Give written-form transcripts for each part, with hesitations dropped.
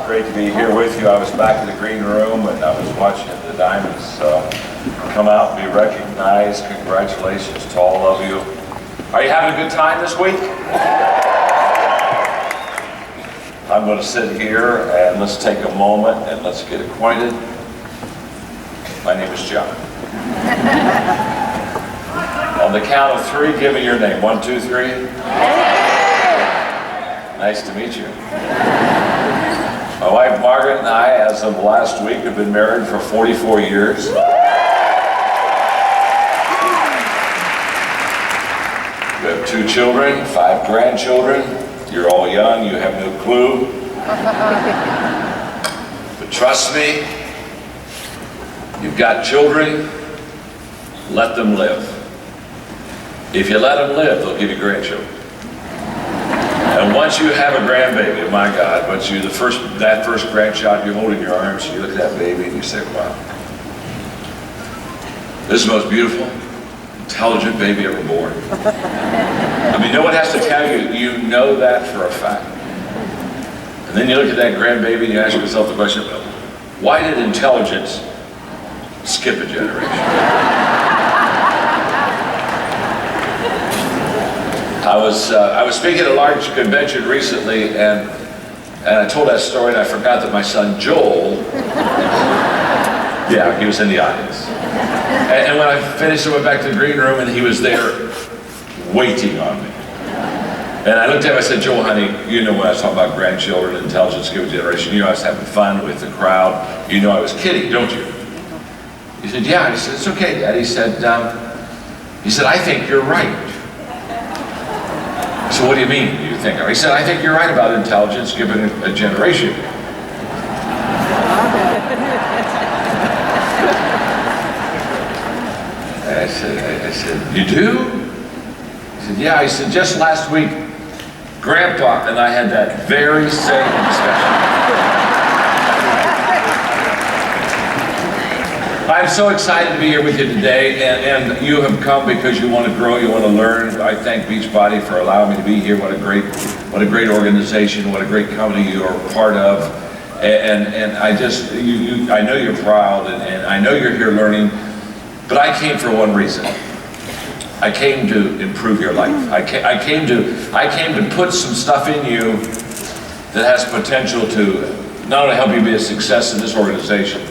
Great to be here with you. I was back in the green room and I was watching the Diamonds come out and be recognized. Congratulations to all of you. Are you having a good time this week? I'm going to sit here and let's take a moment and let's get acquainted. My name is John. On the count of three, give me your name. 1, 2, 3. Nice to meet you. My wife Margaret and I, as of last week, have been married for 44 years. We have 2 children, 5 grandchildren. You're all young, you have no clue. But trust me, you've got children, let them live. If you let them live, they'll give you grandchildren. And once you have a grandbaby, my God, once you, that first grandchild you hold in your arms, you look at that baby and you say, wow, this is the most beautiful, intelligent baby ever born. I mean, no one has to tell you, you know that for a fact. And then you look at that grandbaby and you ask yourself the question, why did intelligence skip a generation? I was speaking at a large convention recently, and I told that story, and I forgot that my son Joel, yeah, he was in the audience. And when I finished, I went back to the green room, and he was there waiting on me. And I looked at him, I said, Joel, honey, you know when I was talking about grandchildren, intelligence given generation, you know I was having fun with the crowd. You know I was kidding, don't you? He said, yeah. He said, it's okay, Dad. He said, I think you're right. So what do you mean, do you think? He said, I think you're right about intelligence given a generation. I said, you do? He said, yeah. He said, just last week, Grandpa and I had that very same discussion. I'm so excited to be here with you today, and you have come because you want to grow, you want to learn. I thank Beachbody for allowing me to be here. What a great organization, what a great company you are part of. And I just, I know you're proud, and I know you're here learning, but I came for one reason. I came to improve your life. I came to put some stuff in you that has potential to not only help you be a success in this organization,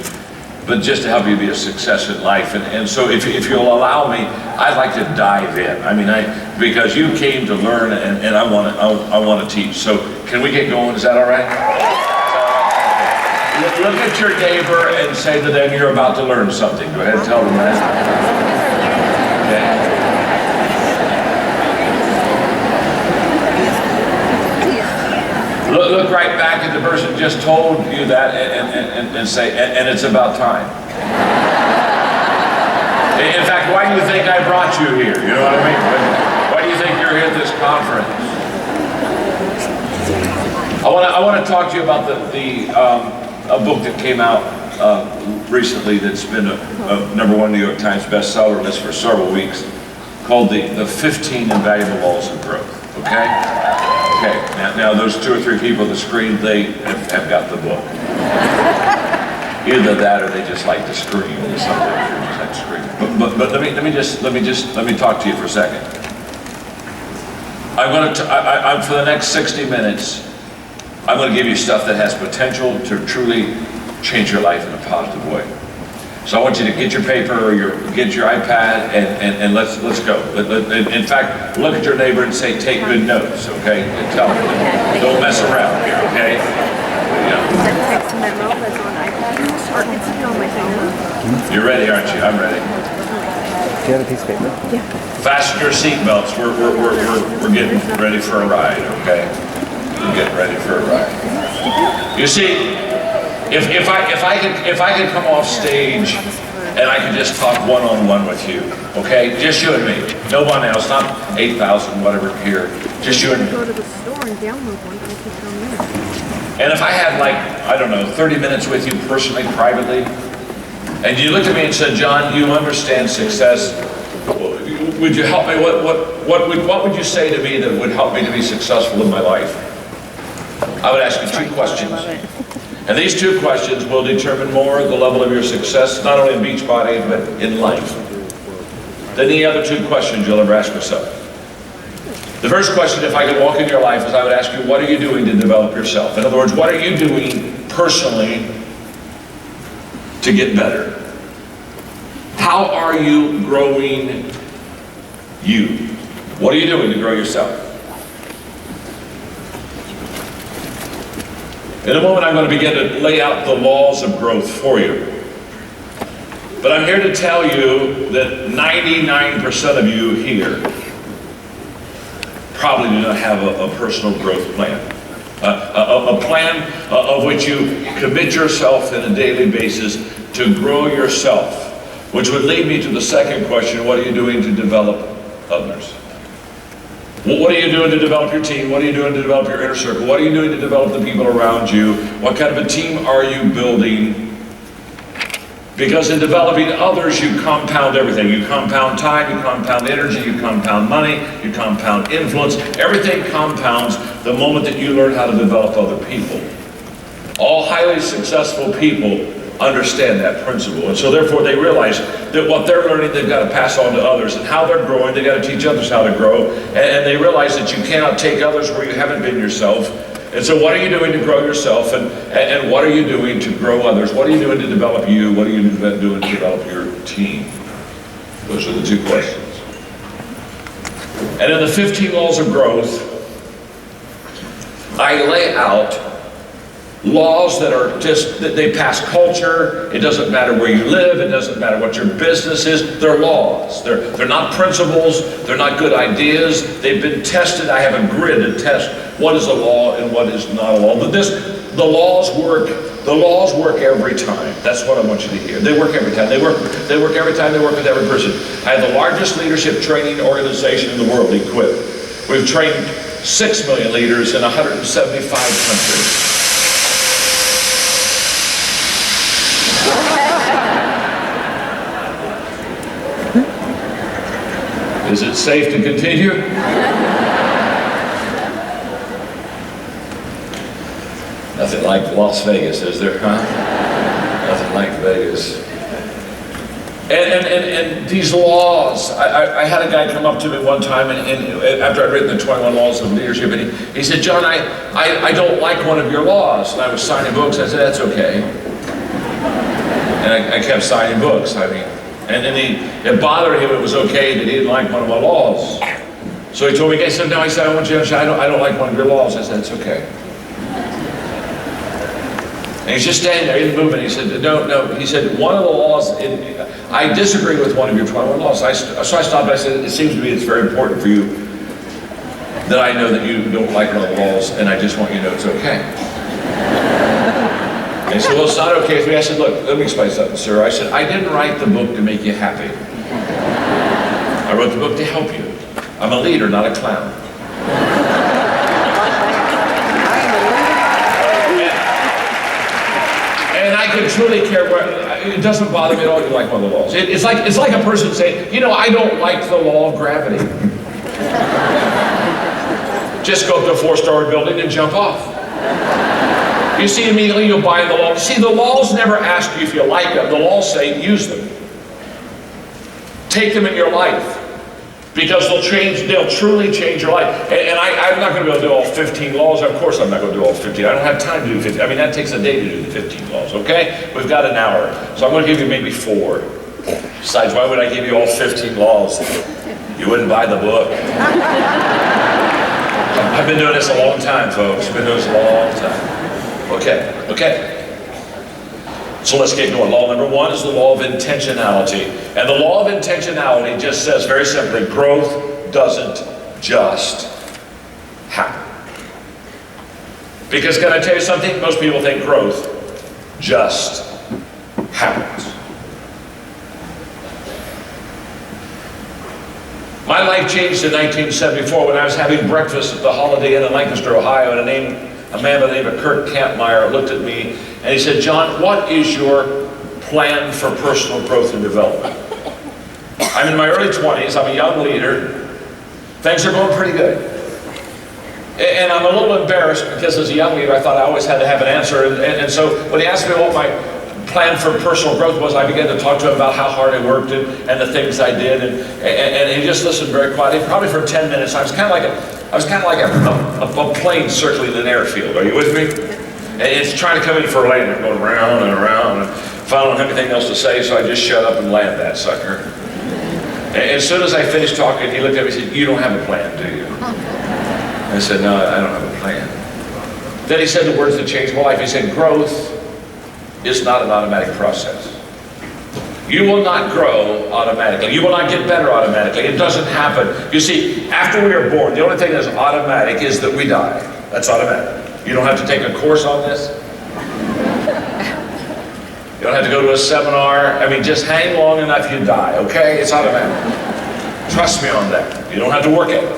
but just to help you be a success in life. And so if you'll allow me, I'd like to dive in. I mean, because you came to learn, and I want to teach. So can we get going? Is that all right? Look at your neighbor and say to them, you're about to learn something. Go ahead and tell them that. Okay. Look right back at the person just told you that and say, and it's about time. In fact, why do you think I brought you here? You know what I mean? Why do you think you're here at this conference? I want to talk to you about a book that came out recently that's been a #1 New York Times bestseller list for several weeks, called the 15 Invaluable Laws of Growth. Okay? Okay, now those 2 or 3 people on the screen, they have got the book. Either that or they just like to scream or something. Just like to scream. But let me talk to you for a second. I'm for the next 60 minutes, I'm going to give you stuff that has potential to truly change your life in a positive way. So I want you to get your paper or get your iPad and let's go. In fact, look at your neighbor and say, take good notes, okay? And tell them, don't mess around here, okay? Text memo that's on iPad, or it's on my phone. You're ready, aren't you? I'm ready. Do you have a piece of paper? Yeah. Fasten your seatbelts. We're getting ready for a ride, okay? We're getting ready for a ride. You see, if I could come off stage and I could just talk one-on-one with you, okay? Just you and me. No one else, not 8,000 whatever here. Just you and me. Go to the store and download one. And if I had like, I don't know, 30 minutes with you personally, privately, and you looked at me and said, John, you understand success. Would you help me? What would you say to me that would help me to be successful in my life? I would ask you 2 questions. And these two questions will determine more the level of your success, not only in Beachbody, but in life, than any other two questions you'll ever ask yourself. The first question, if I could walk in your life, is I would ask you, what are you doing to develop yourself? In other words, what are you doing personally to get better? How are you growing you? What are you doing to grow yourself? In a moment, I'm going to begin to lay out the laws of growth for you. But I'm here to tell you that 99% of you here probably do not have a personal growth plan. A plan of which you commit yourself on a daily basis to grow yourself. Which would lead me to the second question, what are you doing to develop others? What are you doing to develop your team? What are you doing to develop your inner circle? What are you doing to develop the people around you? What kind of a team are you building? Because in developing others, you compound everything. You compound time, you compound energy, you compound money, you compound influence. Everything compounds the moment that you learn how to develop other people. All highly successful people understand that principle, and so therefore they realize that what they're learning they've got to pass on to others, and how they're growing they've got to teach others how to grow, and they realize that you cannot take others where you haven't been yourself. And so what are you doing to grow yourself, and what are you doing to grow others? What are you doing to develop you? What are you doing to develop your team? Those are the two questions. And in the 15 laws of growth, I lay out laws that are just, that they pass culture. It doesn't matter where you live. It doesn't matter what your business is. They're laws. They're not principles. They're not good ideas. They've been tested. I have a grid to test what is a law and what is not a law. But the laws work. The laws work every time. That's what I want you to hear. They work every time. They work every time. They work with every person. I have the largest leadership training organization in the world, Equip. We've trained 6 million leaders in 175 countries. Is it safe to continue? Nothing like Las Vegas, is there, huh? Nothing like Vegas. And these laws, I had a guy come up to me one time, and after I'd written the 21 Laws of Leadership, and he said, John, I don't like one of your laws. And I was signing books. I said, that's okay. And I kept signing books. I mean, and then it bothered him. It was okay that he didn't like one of my laws. So he told me, he said, no, he said, I want you to understand, I don't like one of your laws. I said, it's okay. And he's just standing there, he didn't move, and he said, no. He said, one of the laws, I disagree with one of your 21 laws. So I stopped and I said, it seems to me it's very important for you that I know that you don't like one of the laws, and I just want you to know it's okay. And he said, well, it's not okay with me. I said, look, let me explain something, sir. I said, I didn't write the book to make you happy. I wrote the book to help you. I'm a leader, not a clown. And I could truly care where, it doesn't bother me at all if you like one of the laws. It's like a person saying, you know, I don't like the law of gravity. Just go up to a 4-story building and jump off. You see, immediately you'll buy the law. See, the laws never ask you if you like them. The laws say use them. Take them in your life. Because they'll truly change your life. And I'm not going to be able to do all 15 laws. Of course I'm not going to do all 15. I don't have time to do 15. I mean, that takes a day to do the 15 laws, okay? We've got an hour. So I'm going to give you maybe 4. Besides, why would I give you all 15 laws? You wouldn't buy the book. I've been doing this a long time, folks. I've been doing this a long time. Okay. So let's get going. Law number 1 is the law of intentionality. And the law of intentionality just says very simply, growth doesn't just happen. Because can I tell you something? Most people think growth just happens. My life changed in 1974 when I was having breakfast at the Holiday Inn in Lancaster, Ohio, and a man by the name of Kurt Kampmeyer looked at me and he said, John, what is your plan for personal growth and development? I'm in my early 20s, I'm a young leader, things are going pretty good. And I'm a little embarrassed because as a young leader, I thought I always had to have an answer. And so when he asked me what my plan for personal growth was, I began to talk to him about how hard I worked and the things I did. And he just listened very quietly, probably for 10 minutes. I was kind of like a plane circling an airfield. Are you with me? And it's trying to come in for a landing, going around and around. And I don't have anything else to say, so I just shut up and land that sucker. And as soon as I finished talking, he looked at me and said, "You don't have a plan, do you?" I said, "No, I don't have a plan." Then he said the words that changed my life. He said, "Growth is not an automatic process. You will not grow automatically. You will not get better automatically. It doesn't happen." You see, after we are born, the only thing that's automatic is that we die. That's automatic. You don't have to take a course on this. You don't have to go to a seminar. I mean, just hang long enough, you die, okay? It's automatic. Trust me on that. You don't have to work at it.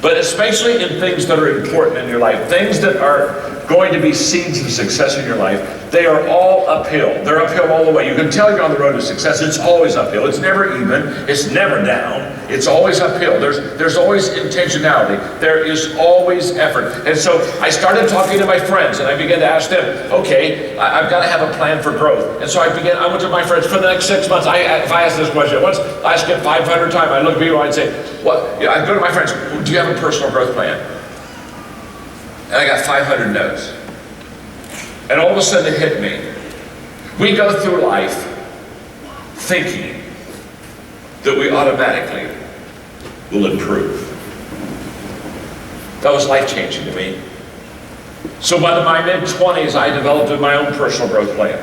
But especially in things that are important in your life, things that are going to be seeds of success in your life, they are all uphill. They're uphill all the way. You can tell you're on the road to success. It's always uphill. It's never even. It's never down. It's always uphill. There's always intentionality. There is always effort. And so I started talking to my friends, and I began to ask them, okay, I've got to have a plan for growth. And so I went to my friends for the next 6 months. If I ask this question once, I ask it 500 times. I look at people and I'd say, I go to my friends, do you have a personal growth plan? And I got 500 no's. And all of a sudden it hit me. We go through life thinking that we automatically will improve. That was life-changing to me. So by my mid-20s, I developed my own personal growth plan.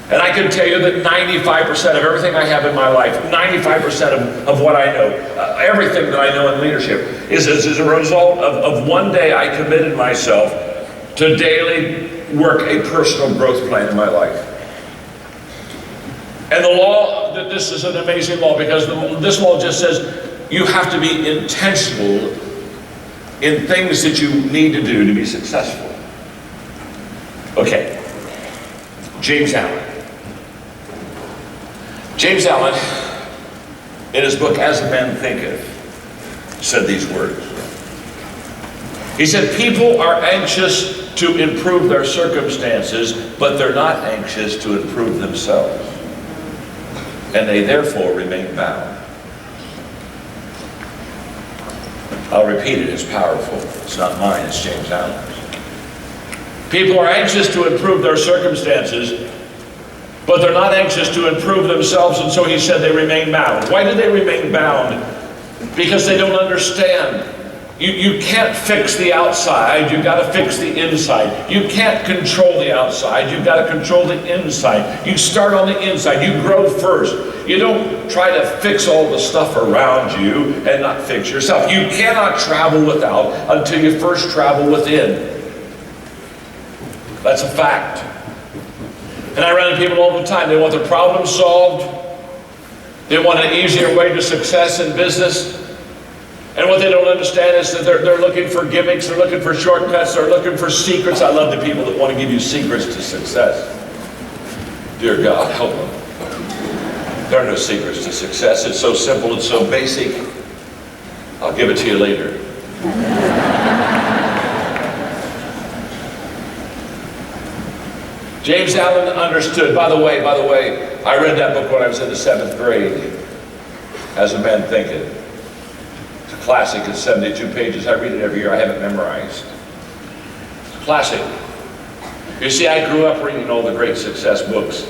And I can tell you that 95% of everything I have in my life, 95% of what I know, everything that I know in leadership is as a result of one day I committed myself to daily work a personal growth plan in my life. And the law, this is an amazing law because this law just says you have to be intentional in things that you need to do to be successful. Okay, James Allen. James Allen, in his book, As a Man Thinketh, said these words. He said, people are anxious to improve their circumstances, but they're not anxious to improve themselves. And they therefore remain bound. I'll repeat it, it's powerful. It's not mine, it's James Allen's. People are anxious to improve their circumstances, but they're not anxious to improve themselves, and so he said they remain bound. Why do they remain bound? Because they don't understand. You can't fix the outside, you've got to fix the inside. You can't control the outside, you've got to control the inside. You start on the inside, you grow first. You don't try to fix all the stuff around you and not fix yourself. You cannot travel without until you first travel within. That's a fact. And I run into people all the time. They want their problem solved. They want an easier way to success in business. And what they don't understand is that they're looking for gimmicks, they're looking for shortcuts, they're looking for secrets. I love the people that want to give you secrets to success. Dear God, help them. There are no secrets to success. It's so simple, it's so basic. I'll give it to you later. James Allen understood. By the way, I read that book when I was in the 7th grade. As a Man Thinketh. It's a classic. It's 72 pages. I read it every year. I have it memorized. It's a classic. You see, I grew up reading all the great success books.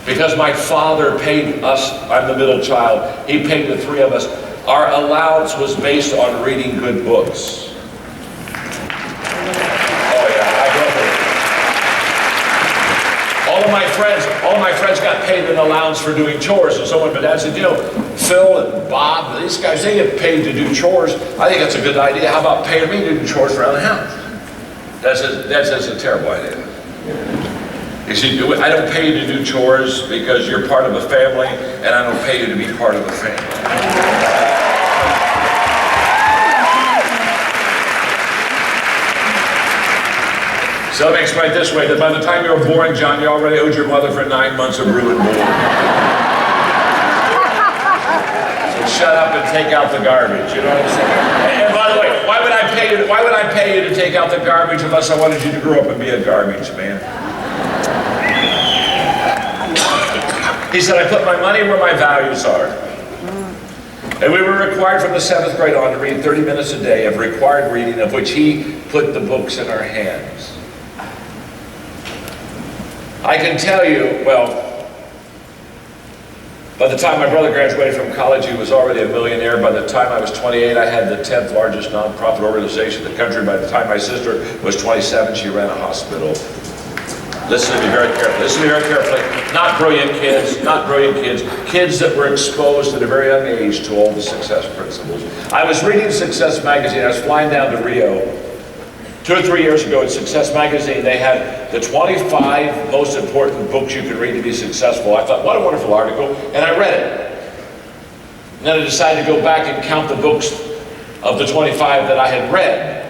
Because my father paid us, I'm the middle child, he paid the three of us. Our allowance was based on reading good books. All my friends got paid an allowance for doing chores. And so when my dad said, you know, Phil and Bob, these guys, they get paid to do chores. I think that's a good idea. How about paying me to do chores around the house? That's a terrible idea. You see, I don't pay you to do chores because you're part of a family, and I don't pay you to be part of a family. So let me explain it this way, that by the time you were born, John, you already owed your mother for 9 months of ruined board. So shut up and take out the garbage, you know what I'm saying? why would I pay you to take out the garbage unless I wanted you to grow up and be a garbage man? He said, I put my money where my values are. And we were required from the 7th grade on to read 30 minutes a day of required reading, of which he put the books in our hands. I can tell you, well, by the time my brother graduated from college, he was already a millionaire. By the time I was 28, I had the 10th largest nonprofit organization in the country. By the time my sister was 27, she ran a hospital. Listen to me very carefully. Listen to me very carefully. Not brilliant kids, not brilliant kids. Kids that were exposed at a very young age to all the success principles. I was reading Success magazine. I was flying down to Rio 2 or 3 years ago in Success magazine. They had the 25 most important books you can read to be successful. I thought, what a wonderful article, and I read it. And then I decided to go back and count the books of the 25 that I had read.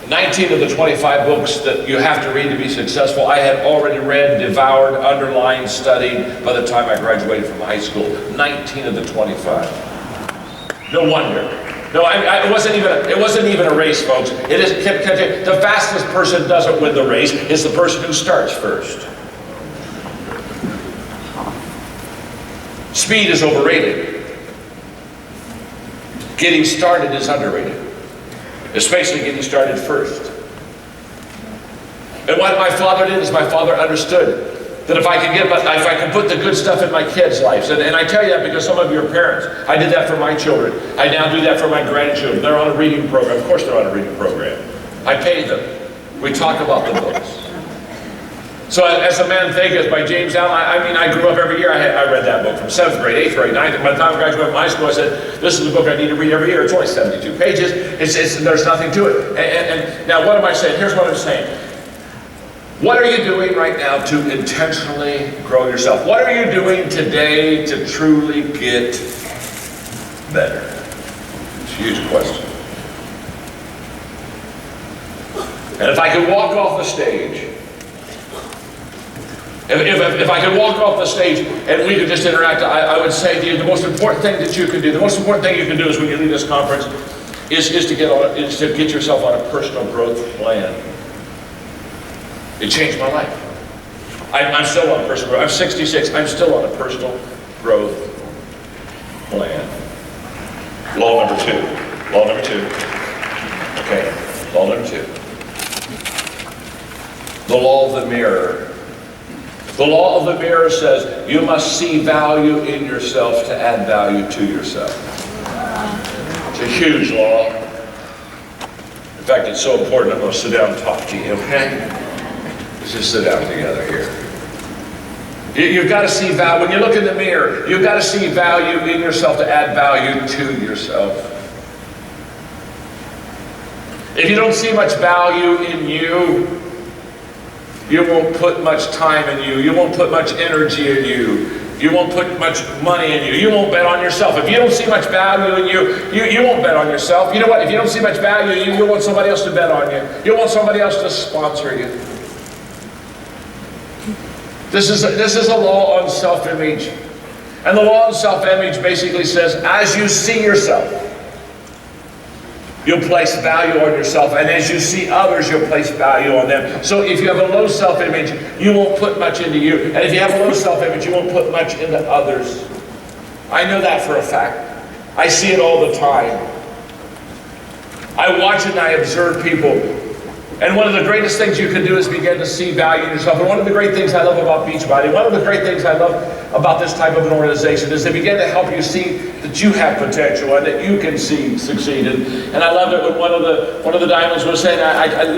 19 of the 25 books that you have to read to be successful, I had already read, devoured, underlined, studied by the time I graduated from high school. 19 of the 25. No wonder. No, it wasn't even a race, folks. It is, the fastest person doesn't win the race. It's the person who starts first. Speed is overrated. Getting started is underrated. Especially getting started first. And what my father did is my father understood that if I can put the good stuff in my kids' lives, and I tell you that because some of you are parents. I did that for my children. I now do that for my grandchildren. They're on a reading program. Of course they're on a reading program. I pay them. We talk about the books. So as a Man Vegas by James Allen, I grew up every year. I read that book from 7th grade, 8th grade, 9th grade. By the time I graduated from high school, I said, this is the book I need to read every year. It's only 72 pages. There's nothing to it. And now what am I saying? Here's what I'm saying. What are you doing right now to intentionally grow yourself? What are you doing today to truly get better? It's a huge question. And if I could walk off the stage, if I could walk off the stage and we could just interact, I would say to you, the most important thing that you can do, the most important thing you can do is when you leave this conference is to get yourself on a personal growth plan. It changed my life. I'm still on a personal growth. I'm 66. I'm still on a personal growth plan. Law number 2. Law number 2. Okay. Law number 2. The law of the mirror. The law of the mirror says you must see value in yourself to add value to yourself. It's a huge law. In fact, it's so important I'm going to sit down and talk to you, okay? Let's just sit down together here. You've got to see value. When you look in the mirror, you've got to see value in yourself to add value to yourself. If you don't see much value in you, you won't put much time in you. You won't put much energy in you. You won't put much money in you. You won't bet on yourself. If you don't see much value in you won't bet on yourself. You know what? If you don't see much value in you, you want somebody else to bet on you. You want somebody else to sponsor you. This is a law on self-image. And the law on self-image basically says, as you see yourself, you'll place value on yourself, and as you see others, you'll place value on them. So if you have a low self-image, you won't put much into you. And if you have a low self-image, you won't put much into others. I know that for a fact. I see it all the time. I watch and I observe people. And one of the greatest things you can do is begin to see value in yourself. And one of the great things I love about Beachbody, one of the great things I love about this type of an organization is they begin to help you see that you have potential and that you can succeed. And I loved it when one of the diamonds was saying,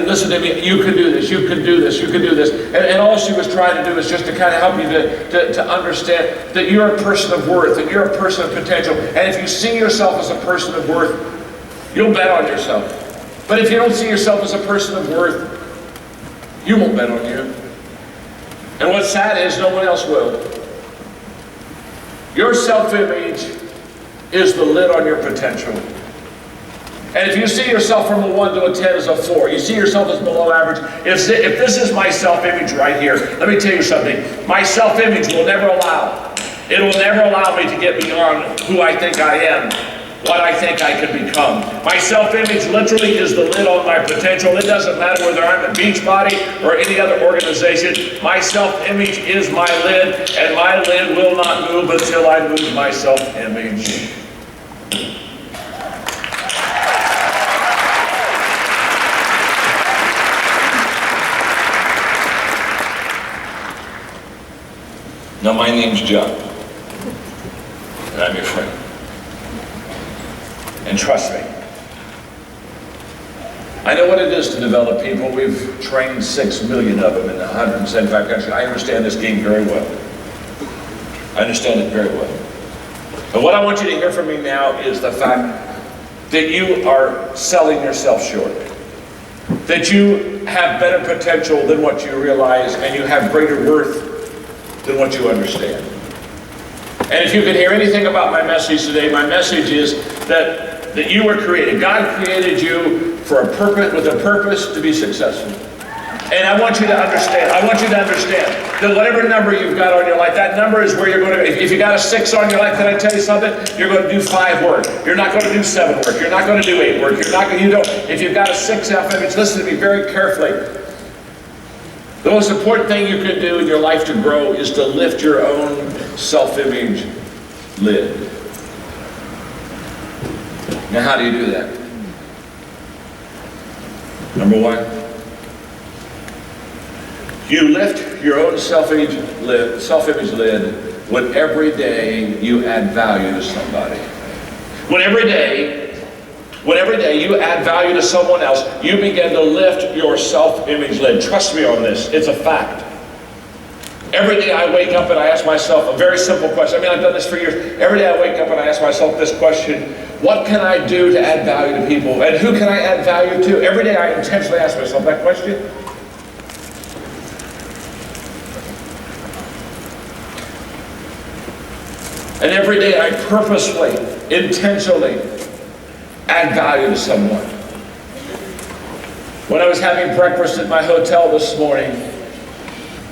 listen to me, you can do this, you can do this, you can do this. And all she was trying to do is just to kind of help you to understand that you're a person of worth, that you're a person of potential. And if you see yourself as a person of worth, you'll bet on yourself. But if you don't see yourself as a person of worth, you won't bet on you. And what's sad is no one else will. Your self-image is the lid on your potential. And if you see yourself from a 1 to a 10 as a 4, you see yourself as below average. If this is my self-image right here, let me tell you something. My self-image will never allow. It will never allow me to get beyond who I think I am. what I think I can become. My self-image literally is the lid on my potential. It doesn't matter whether I'm at Beachbody or any other organization. My self-image is my lid, and my lid will not move until I move my self-image. Now, my name's John, and I'm your friend. And trust me, I know what it is to develop people. We've trained 6 million of them in 175 countries. I understand this game very well. I understand it very well. But what I want you to hear from me now is the fact that you are selling yourself short. That you have better potential than what you realize, and you have greater worth than what you understand. And if you can hear anything about my message today, my message is that you were created. God created you for a purpose, with a purpose to be successful. And I want you to understand, that whatever number you've got on your life, that number is where you're going to, if you got a 6 on your life, can I tell you something? You're going to do 5 work. You're not going to do 7 work. You're not going to do 8 work. If you've got a 6 self-image, listen to me very carefully. The most important thing you can do in your life to grow is to lift your own self-image lid. Now, how do you do that? Number 1, you lift your own self-image lid when every day you add value to somebody. When every day you add value to someone else, you begin to lift your self-image lid. Trust me on this, it's a fact. Every day I wake up and I ask myself a very simple question. I mean, I've done this for years. Every day I wake up and I ask myself this question: what can I do to add value to people? And who can I add value to? Every day I intentionally ask myself that question. And every day I purposefully, intentionally add value to someone. When I was having breakfast at my hotel this morning,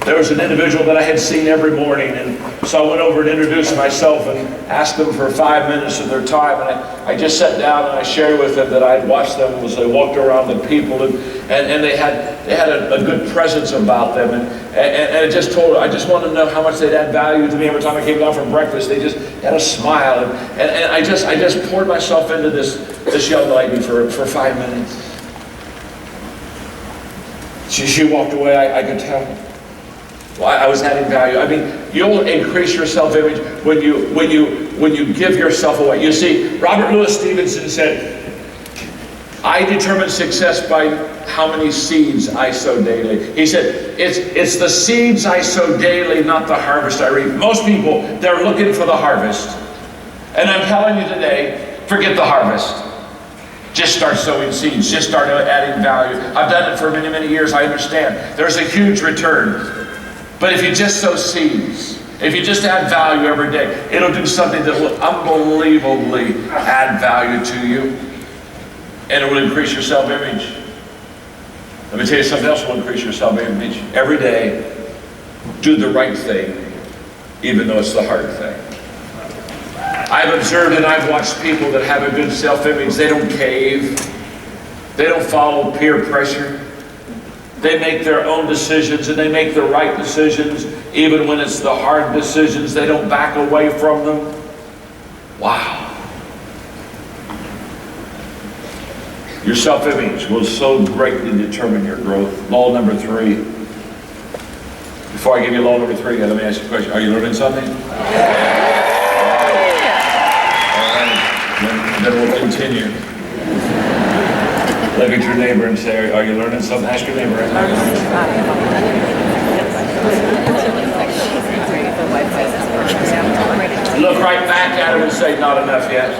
there was an individual that I had seen every morning, and so I went over and introduced myself and asked them for 5 minutes of their time, and I just sat down and I shared with them that I'd watched them as they walked around the people, and they had a good presence about them, and I just wanted to know how much they'd add value to me. Every time I came down from breakfast, they just had a smile, and I just poured myself into this young lady for 5 minutes. She walked away, I could tell. Well, I was adding value. I mean, you'll increase your self-image when you give yourself away. You see, Robert Louis Stevenson said, I determine success by how many seeds I sow daily. He said, it's the seeds I sow daily, not the harvest I reap. Most people, they're looking for the harvest. And I'm telling you today, forget the harvest. Just start sowing seeds. Just start adding value. I've done it for many, many years. I understand. There's a huge return. But if you just sow seeds, if you just add value every day, it'll do something that will unbelievably add value to you. And it will increase your self-image. Let me tell you something else that will increase your self-image. Every day, do the right thing, even though it's the hard thing. I've observed and I've watched people that have a good self-image. They don't cave. They don't follow peer pressure. They make their own decisions, and they make the right decisions, even when it's the hard decisions. They don't back away from them. Wow. Your self-image will so greatly determine your growth. Law number 3. Before I give you law number 3, let me ask you a question. Are you learning something? All right. Then we'll continue. Look at your neighbor and say, are you learning something? Ask your neighbor. Look right back at him and say, not enough yet.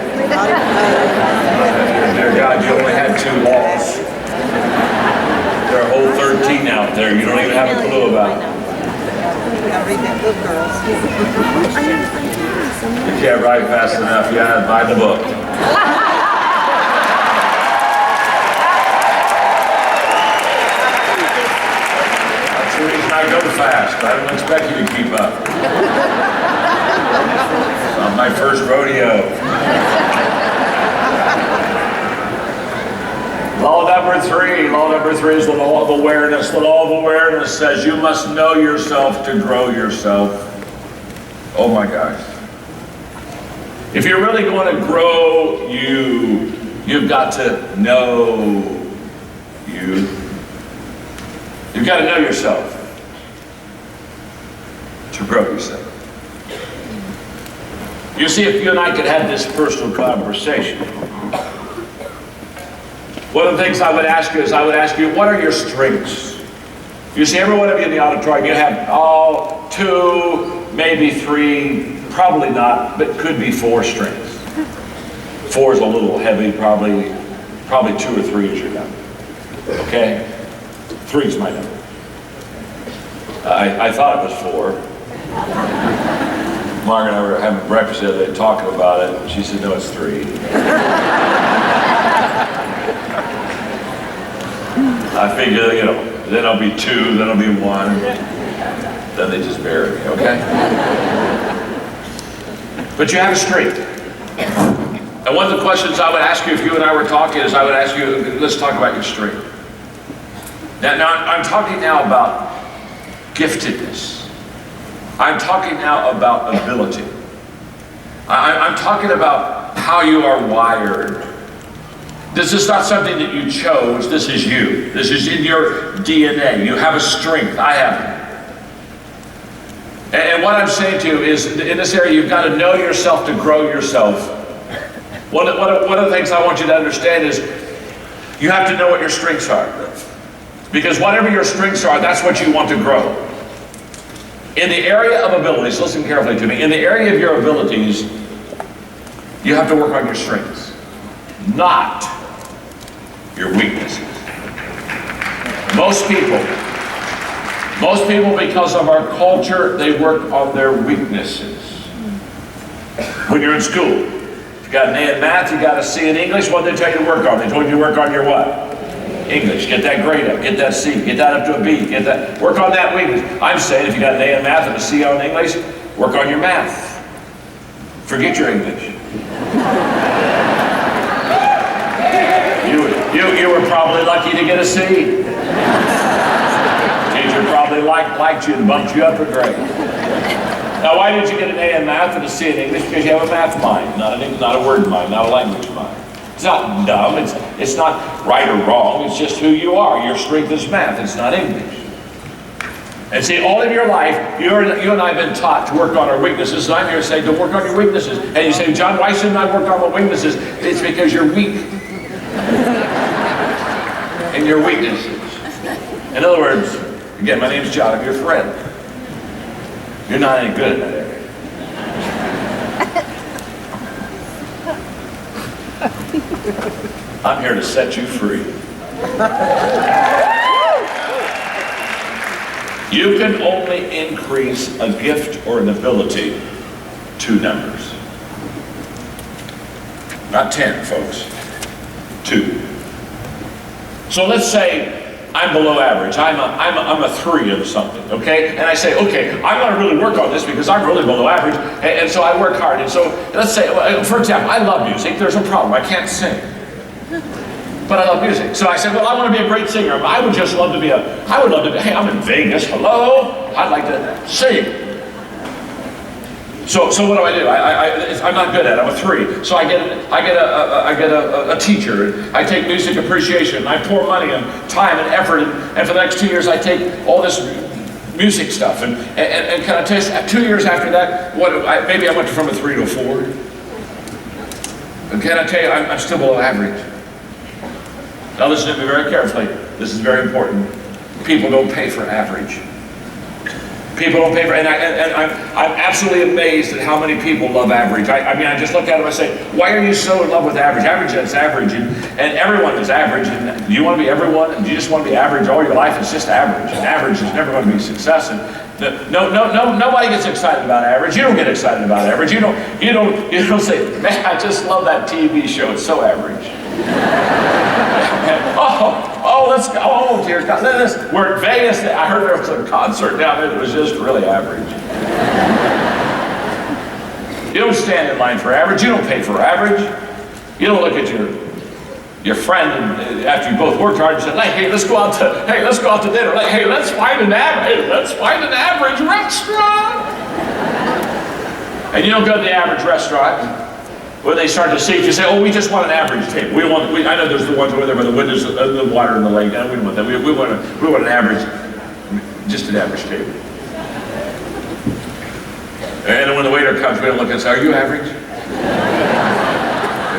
Dear God, you only had 2 laws. There are a whole 13 out there you don't even have a clue about. You can't write fast enough. You gotta buy the book. I go fast. I don't expect you to keep up. It's not my first rodeo. Law number three is the law of awareness. The law of awareness says you must know yourself to grow yourself. Oh my gosh. If you're really going to grow you've got to know you. You've got to know yourself to grow yourself. You see, if you and I could have this personal conversation, one of the things I would ask you is, what are your strengths? You see, every one of you in the auditorium, you have two, maybe three, probably not, but could be four strengths. Four is a little heavy, probably two or three is your number. Okay? Three is my number. I thought it was four. Margaret and I were having breakfast the other day talking about it, and she said, no, it's three. I figure, then I'll be two, then I'll be one, then they just bury me, okay? But you have a strength. And one of the questions I would ask you if you and I were talking is, I would ask you, let's talk about your strength. Now I'm talking now about giftedness. I'm talking now about ability. I'm talking about how you are wired. This is not something that you chose, this is you. This is in your DNA. You have a strength, I have it. And what I'm saying to you is, in this area, you've got to know yourself to grow yourself. One of the things I want you to understand is, you have to know what your strengths are. Because whatever your strengths are, that's what you want to grow. In the area of abilities, listen carefully to me, in the area of your abilities, you have to work on your strengths, not your weaknesses. Most people, because of our culture, they work on their weaknesses. When you're in school, if you got an A in math, you got a C in English, what did they tell you to work on? They told you to work on your what? English. Get that grade up, get that C, get that up to a B, work on that weakness. I'm saying if you got an A in math and a C on English, work on your math. Forget your English. You were probably lucky to get a C. Teacher probably liked you and bumped you up a grade. Now, why did you get an A in math and a C in English? Because you have a math mind, not a word mind, not a language mind. It's not dumb, it's not right or wrong, it's just who you are. Your strength is math, it's not English. And see, all of your life, you and I have been taught to work on our weaknesses, and I'm here to say, don't work on your weaknesses. And you say, John, why shouldn't I work on my weaknesses? It's because you're weak. And your weaknesses. In other words, again, my name's John, I'm your friend. You're not any good at that area. I'm here to set you free. You can only increase a gift or an ability 2 numbers. Not 10, folks. 2. So let's say I'm below average. I'm a 3 in something, okay? And I say, okay, I'm going to really work on this because I'm really below average, and so I work hard. And so let's say, for example, I love music. There's a problem. I can't sing. But I love music. So I said, well, I want to be a great singer. I would just love to be hey, I'm in Vegas, hello? I'd like to sing. So what do? I'm not good at it. I'm a 3. So I get a teacher. And I take music appreciation. And I pour money and time and effort. And for the next 2 years, I take all this music stuff. And can I tell you, 2 years after that, maybe I went from a 3 to a 4. And can I tell you, I'm still below average. Now listen to me very carefully. This is very important. People don't pay for average. People don't pay for, and I'm absolutely amazed at how many people love average. I mean, I just look at them and I say, why are you so in love with average? Average, that's average, and everyone is average. And do you want to be everyone? And do you just want to be average all your life? It's just average. And average is never going to be success. And nobody gets excited about average. You don't get excited about average. You don't say, man, I just love that TV show. It's so average. Let's go. Oh, dear God. We're in Vegas. I heard there was a concert down there that was just really average. You don't stand in line for average. You don't pay for average. You don't look at your friend, and after you both worked hard, you said, like, hey, let's go out to dinner. Like, hey, let's find an average restaurant. And you don't go to the average restaurant where they start to see, you say, oh, we just want an average table. I know there's the ones over there by the windows, the water in the lake. No, we don't want that. We want an average, just an average table. And then when the waiter comes, we don't look and say, are you average?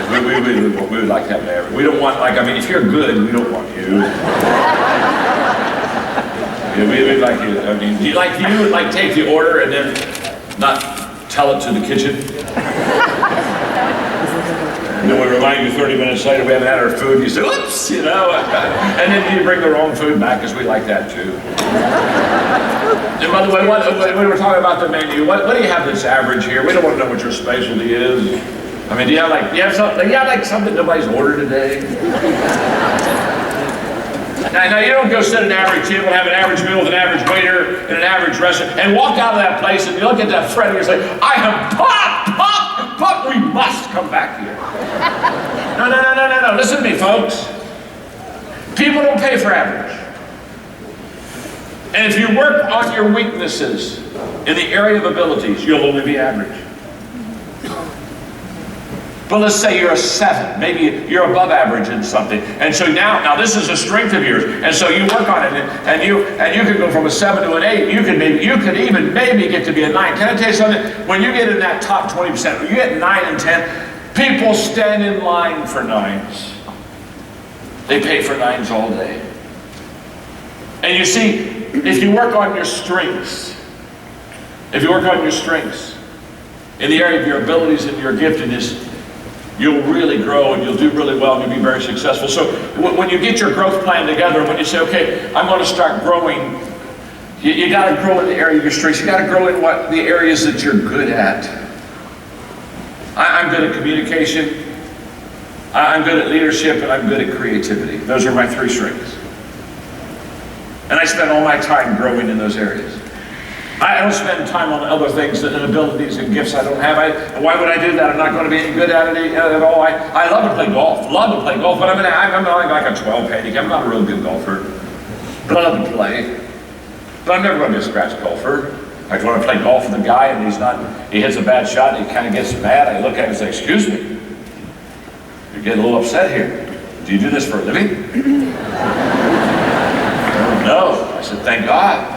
We would like to have an average. We don't want, like, I mean, if you're good, we don't want you. Yeah, we'd like you. I mean, do you like take the order and then not tell it to the kitchen? And then we remind you 30 minutes later we haven't had our food, and you say, oops, you know. And then you bring the wrong food back, because we like that too. And by the way, when we were talking about the menu, what do you have that's average here? We don't want to know what your specialty is. I mean, do you have something nobody's ordered today? Now, you don't go sit at an average table and have an average meal with an average waiter in an average restaurant and walk out of that place and you look at that friend and you say, I am pumped, we must come back here. No. Listen to me, folks. People don't pay for average. And if you work on your weaknesses in the area of abilities, you'll only be average. But let's say you're a 7, maybe you're above average in something, and so now this is a strength of yours, and so you work on it, and you can go from a 7 to an 8. You could even maybe get to be a 9. Can I tell you something? When you get in that top 20%, when you get 9 and 10, people stand in line for 9s. They pay for 9s all day. And you see, if you work on your strengths, in the area of your abilities and your giftedness, you'll really grow and you'll do really well and you'll be very successful. So when you get your growth plan together, when you say, okay, I'm going to start growing, you got to grow in the area of your strengths. You got to grow in the areas that you're good at. I'm good at communication, I'm good at leadership, and I'm good at creativity. Those are my 3 strengths. And I spend all my time growing in those areas. I don't spend time on other things and abilities and gifts I don't have. Why would I do that? I'm not going to be any good at it at all. I love to play golf. But I'm like a 12 handicap. I'm not a real good golfer. But I love to play. But I'm never going to be a scratch golfer. I want to play golf with a guy and he hits a bad shot and he kind of gets mad. I look at him and say, excuse me, you're getting a little upset here. Do you do this for a living? No. I said, thank God.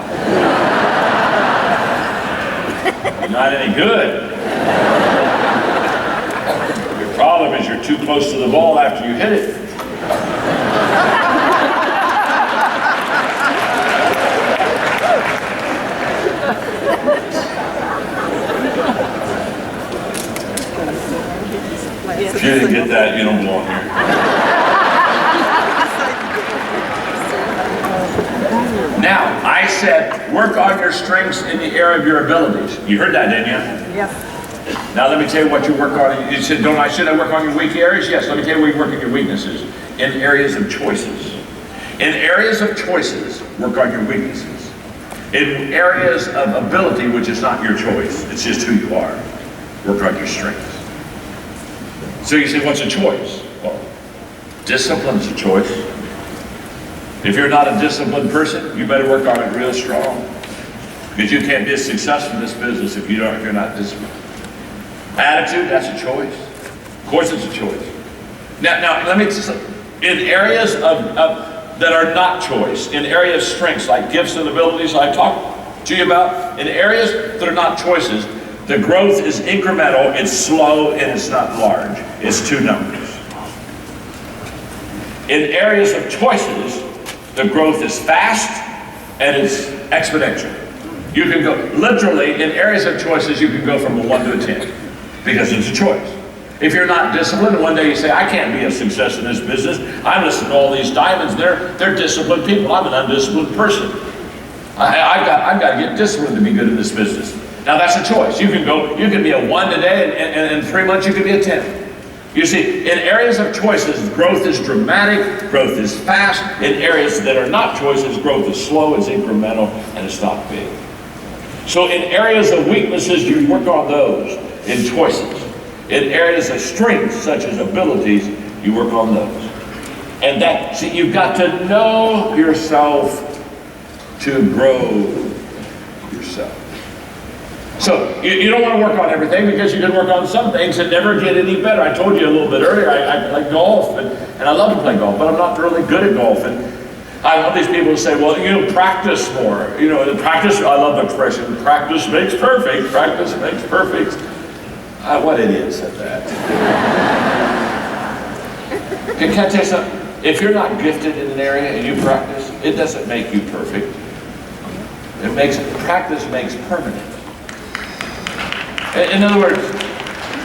You're not any good. Your problem is you're too close to the ball after you hit it. If you didn't get that, you don't belong here. Now, I said, work on your strengths in the area of your abilities. You heard that, didn't you? Yes. Now let me tell you what you work on. You said, should I work on your weak areas? Yes, let me tell you where you work on your weaknesses. In areas of choices. In areas of choices, work on your weaknesses. In areas of ability, which is not your choice, it's just who you are, work on your strengths. So you say, what's a choice? Well, discipline's a choice. If you're not a disciplined person, you better work on it real strong. Because you can't be successful in this business if you're not disciplined. Attitude, that's a choice. Of course it's a choice. Now let me say, in areas that are not choice, in areas of strengths like gifts and abilities I talked to you about, in areas that are not choices, the growth is incremental, it's slow, and it's not large. It's 2 numbers. In areas of choices, the growth is fast and it's exponential. You can go, literally, in areas of choices, you can go from a 1 to a 10 because it's a choice. If you're not disciplined, and one day you say, I can't be a success in this business. I listen to all these diamonds, they're disciplined people. I'm an undisciplined person. I've got to get disciplined to be good in this business. Now that's a choice. You can be a 1 today, and in 3 months you can be a 10. You see, in areas of choices, growth is dramatic, growth is fast. In areas that are not choices, growth is slow, it's incremental, and it's not big. So in areas of weaknesses, you work on those in choices. In areas of strength, such as abilities, you work on those. And that, see, you've got to know yourself to grow yourself. So you don't want to work on everything, because you can work on some things and never get any better. I told you a little bit earlier, I play golf, and I love to play golf, but I'm not really good at golf. And I love these people who say, well, practice more. Practice, I love the expression, practice makes perfect, practice makes perfect. What idiot said that? Can I tell you something? If you're not gifted in an area and you practice, it doesn't make you perfect. Practice makes permanent. In other words,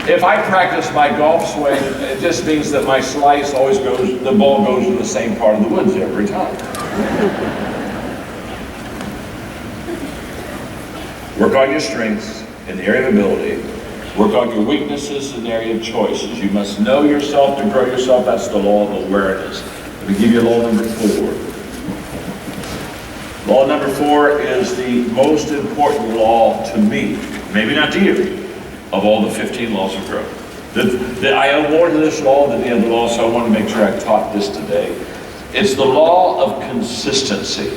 if I practice my golf swing, it just means that my slice always goes, the ball goes to the same part of the woods every time. Work on your strengths in the area of ability. Work on your weaknesses in the area of choices. You must know yourself to grow yourself. That's the law of awareness. Let me give you law number 4. Law number 4 is the most important law to me, maybe not to you, of all the 15 laws of growth. I awarded this law than the other law, so I want to make sure I taught this today. It's the law of consistency.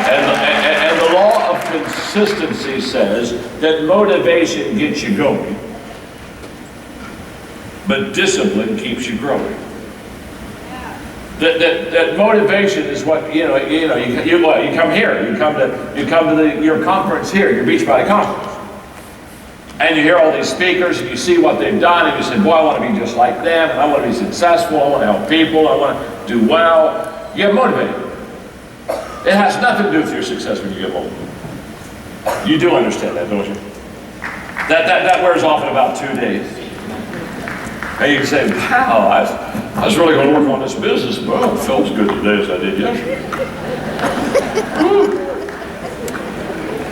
And the law of consistency says that motivation gets you going, but discipline keeps you growing. That motivation is what you come here, you come to your conference here, your Beachbody conference, and you hear all these speakers, and you see what they've done, and you say, boy, I want to be just like them, and I want to be successful, I want to help people, I want to do well. You get motivated. It has nothing to do with your success when you get old. You do understand that, don't you? That wears off in about 2 days. And you can say, wow, I was really going to work on this business, but it felt as good today as I did yesterday.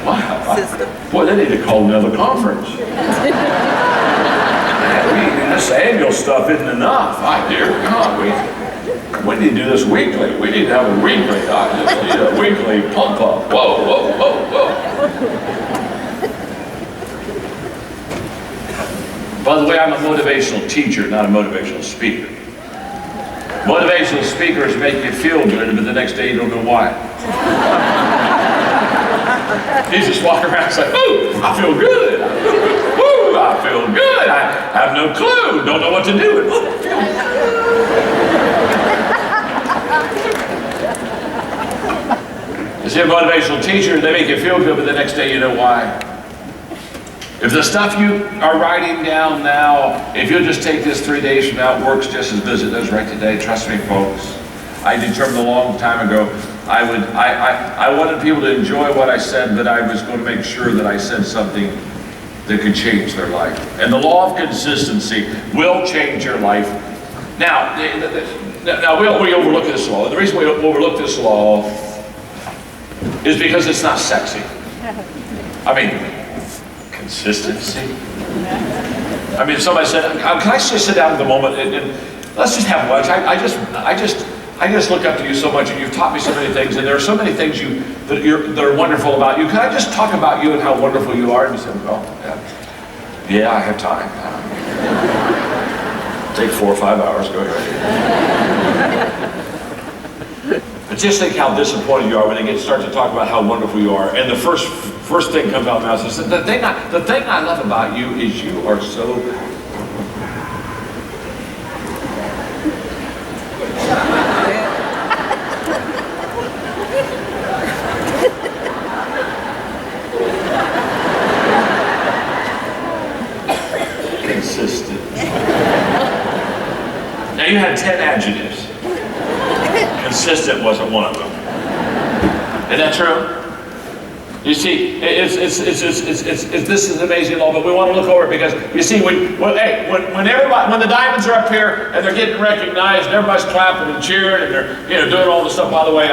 Wow. Boy, they need to call another conference. This annual stuff isn't enough. Dear God, we need to do this weekly. We need to have a weekly. I just need a weekly pump up. Whoa, whoa, whoa, whoa. By the way, I'm a motivational teacher, not a motivational speaker. Motivational speakers make you feel good, but the next day you don't know why. You just walk around and say, ooh, I feel good. Ooh, I feel good. I have no clue. Don't know what to do. Ooh, I feel good. You see, a motivational teacher, they make you feel good, but the next day you know why. If the stuff you are writing down now, if you'll just take this 3 days from now, it works just as good as it does right today. Trust me, folks. I determined a long time ago, I wanted people to enjoy what I said, but I was going to make sure that I said something that could change their life. And the law of consistency will change your life. Now we overlook this law. The reason we overlook this law is because it's not sexy. I mean, consistency. I mean, if somebody said, can I just sit down for a moment and let's just have lunch? I just look up to you so much, and you've taught me so many things, and there are so many things that are wonderful about you. Can I just talk about you and how wonderful you are? And you said, well, yeah, I have time. Take 4 or 5 hours, go ahead. But just think how disappointed you are when they start to talk about how wonderful you are, and the first thing comes out of the mouth and says, the thing I love about you is you are so consistent. Now you had 10 adjectives. Consistent wasn't one of them. Isn't that true? You see, this is an amazing law, but we want to look over it because you see, when the diamonds are up here and they're getting recognized, and everybody's clapping and cheering and they're doing all the stuff. By the way,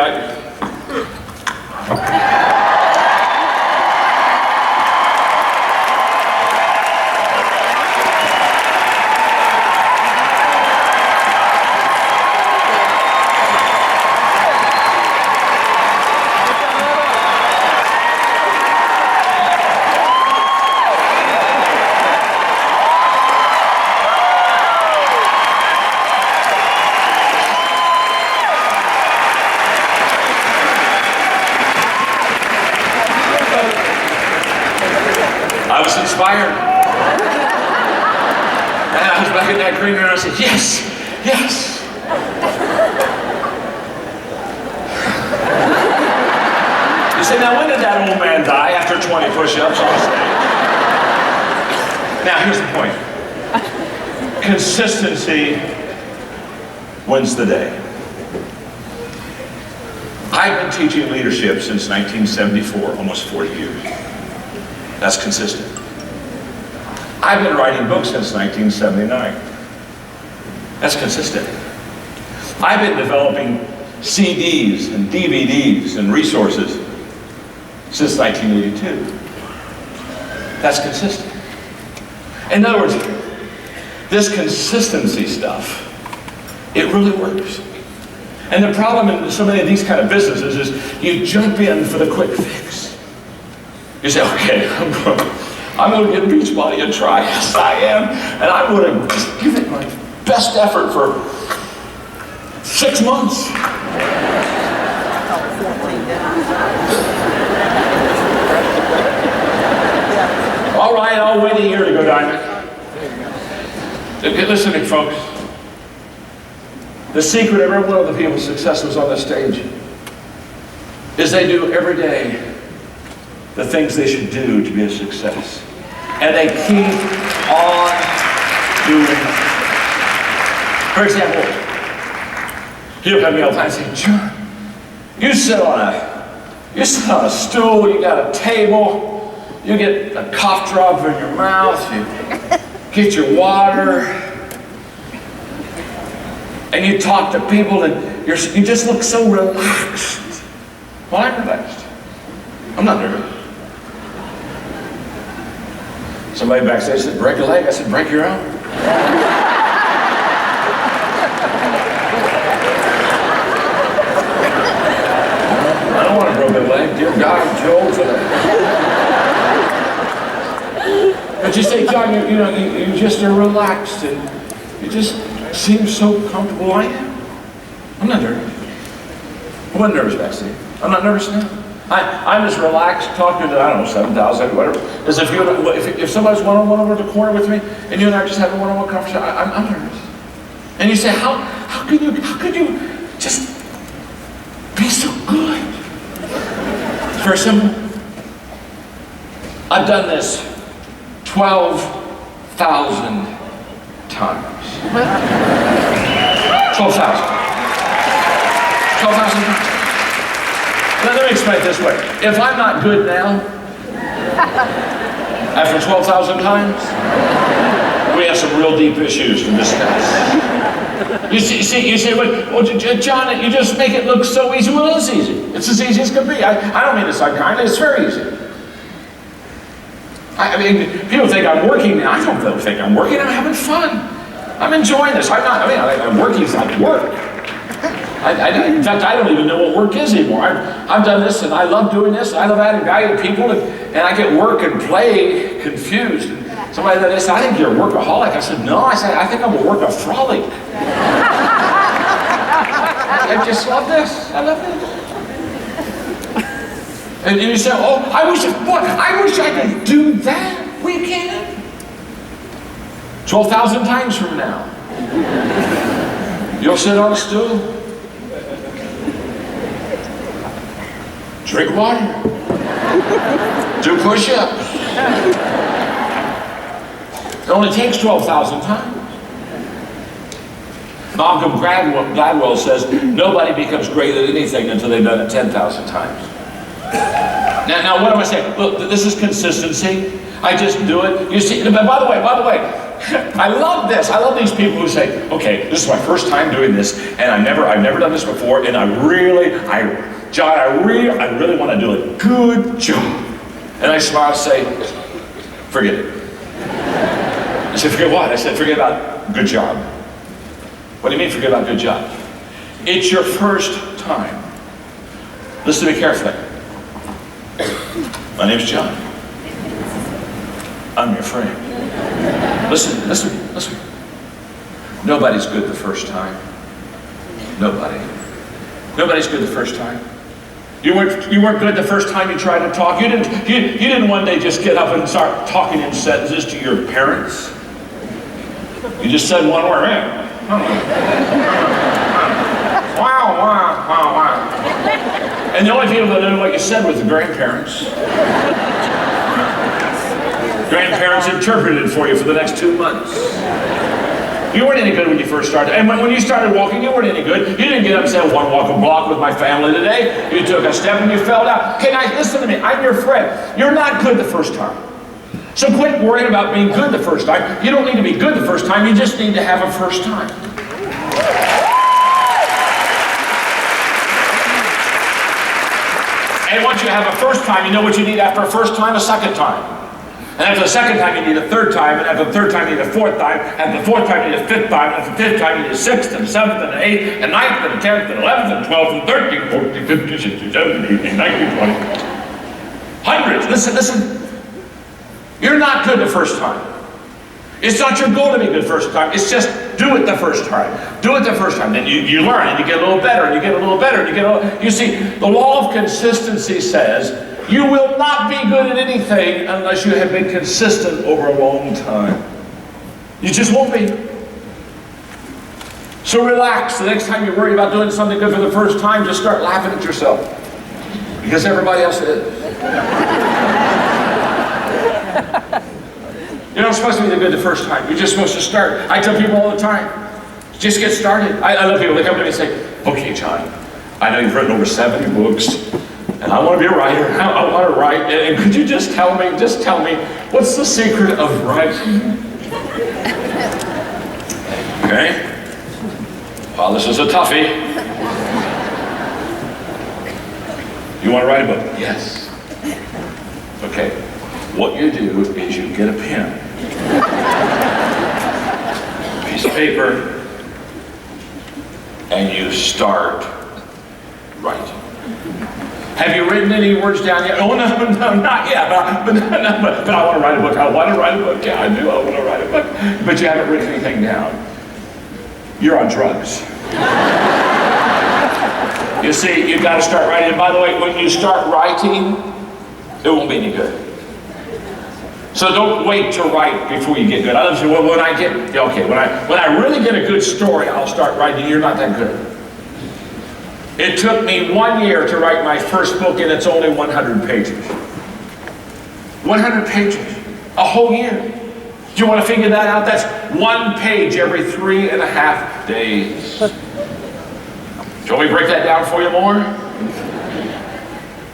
inspired. And I was back in that green room and I said, yes, yes. You say, now when did that old man die? After 20 push-ups on stage. Now here's the point. Consistency wins the day. I've been teaching leadership since 1974, almost 40 years. That's consistent. I've been writing books since 1979. That's consistent. I've been developing CDs and DVDs and resources since 1982. That's consistent. In other words, this consistency stuff, it really works. And the problem in so many of these kind of businesses is you jump in for the quick fix. You say, okay, I'm going to give Beachbody a try. Yes, I am. And I'm going to just give it my best effort for 6 months. All right, I'll wait a year to go diamond. Listen to me, folks. The secret of every one of the people's success was on the stage is they do every day the things they should do to be a success. And they keep on doing it. For example, he'll come to me all the time and say, John, you sit on a stool, you got a table, you get a cough drop in your mouth, you get your water, and you talk to people and you just look so relaxed. Well, I'm relaxed. I'm not nervous. Somebody backstage said, break a leg. I said, break your own. I don't want to break a leg. Dear God, I'm too old for that. But you say, John, you just are relaxed and you just seem so comfortable. I am. I'm not nervous. I wasn't nervous backstage. I'm not nervous now. I'm as relaxed talking to, I don't know, 7,000, whatever, as if somebody's one-on-one over the corner with me and you and I are just having a one-on-one conversation. I'm nervous. And you say, how could you just be so good? It's very simple. I've done this 12,000 times. 12,000. 12,000 times. Let me explain it this way. If I'm not good now, after 12,000 times, we have some real deep issues to discuss. You say, well, John, you just make it look so easy. Well, it's easy. It's as easy as can be. I don't mean to sound kind. It's very easy. I mean, people think I'm working. I don't think I'm working. I'm having fun. I'm enjoying this. I'm working. It's not work. In fact, I don't even know what work is anymore. I've done this, and I love doing this. I love adding value to people, and I get work and play confused. Somebody that said, I think you're a workaholic. I said, no. I think I'm a workaholic. I just love this. I love it. And you say, oh, I wish I could do that. We can. 12,000 times from now, you'll sit on a stool, drink water, do push-ups. It only takes 12,000 times. Malcolm Gladwell says, nobody becomes great at anything until they've done it 10,000 times. Now what am I saying? Look, this is consistency. I just do it. You see, by the way, I love this. I love these people who say, okay, this is my first time doing this, and I've never done this before, and John, I really want to do a good job. And I smile and say, forget it. I said, forget what? I said, forget about good job. What do you mean forget about good job? It's your first time. Listen to me carefully. My name's John. I'm your friend. Listen. Nobody's good the first time. Nobody. Nobody's good the first time. You weren't good the first time you tried to talk. You didn't one day just get up and start talking in sentences to your parents. You just said one word. Wow, wow, wow, wow. And the only people that knew what you said was the grandparents. Grandparents interpreted it for you for the next 2 months. You weren't any good when you first started. And when you started walking, you weren't any good. You didn't get up and say, I want to walk a block with my family today. You took a step and you fell down. Listen to me, I'm your friend. You're not good the first time. So quit worrying about being good the first time. You don't need to be good the first time, you just need to have a first time. And once you have a first time, you know what you need after a first time? A second time. And after the second time, you need a third time. And after the third time, you need a fourth time. And after the fourth time, you need a fifth time. And after the fifth time, you need a sixth, and a seventh, and an eighth, and ninth, and a 10th, and 11th, and 12th, and 13th, 14th, 15th, 16th, 17th, 18th, 19th, 20th. Hundreds. Listen. You're not good the first time. It's not your goal to be good first time. It's just do it the first time. Do it the first time. Then you learn, and you get a little better, and you get a little better, and you get a little... You see, the law of consistency says you will not be good at anything unless you have been consistent over a long time. You just won't be. So relax. The next time you worry about doing something good for the first time, just start laughing at yourself. Because everybody else is. You're not supposed to be the good the first time. You're just supposed to start. I tell people all the time, just get started. I love people. They come to me and say, okay, John, I know you've written over 70 books, and I want to be a writer. I want to write. And could you just tell me, what's the secret of writing? Okay? Well, this is a toughie. You want to write a book? Yes. Okay. What you do is you get a pen, a piece of paper, and you start writing. Have you written any words down yet? Oh, no, not yet. But I want to write a book. I want to write a book. Yeah, I do. I want to write a book. But you haven't written anything down. You're on drugs. You see, you've got to start writing. And by the way, when you start writing, it won't be any good. So don't wait to write before you get good. I love to say, well, when I really get a good story, I'll start writing. You're not that good. It took me 1 year to write my first book, and it's only 100 pages. 100 pages. A whole year. Do you want to figure that out? That's 1 page every 3.5 days. Do you want me to break that down for you more?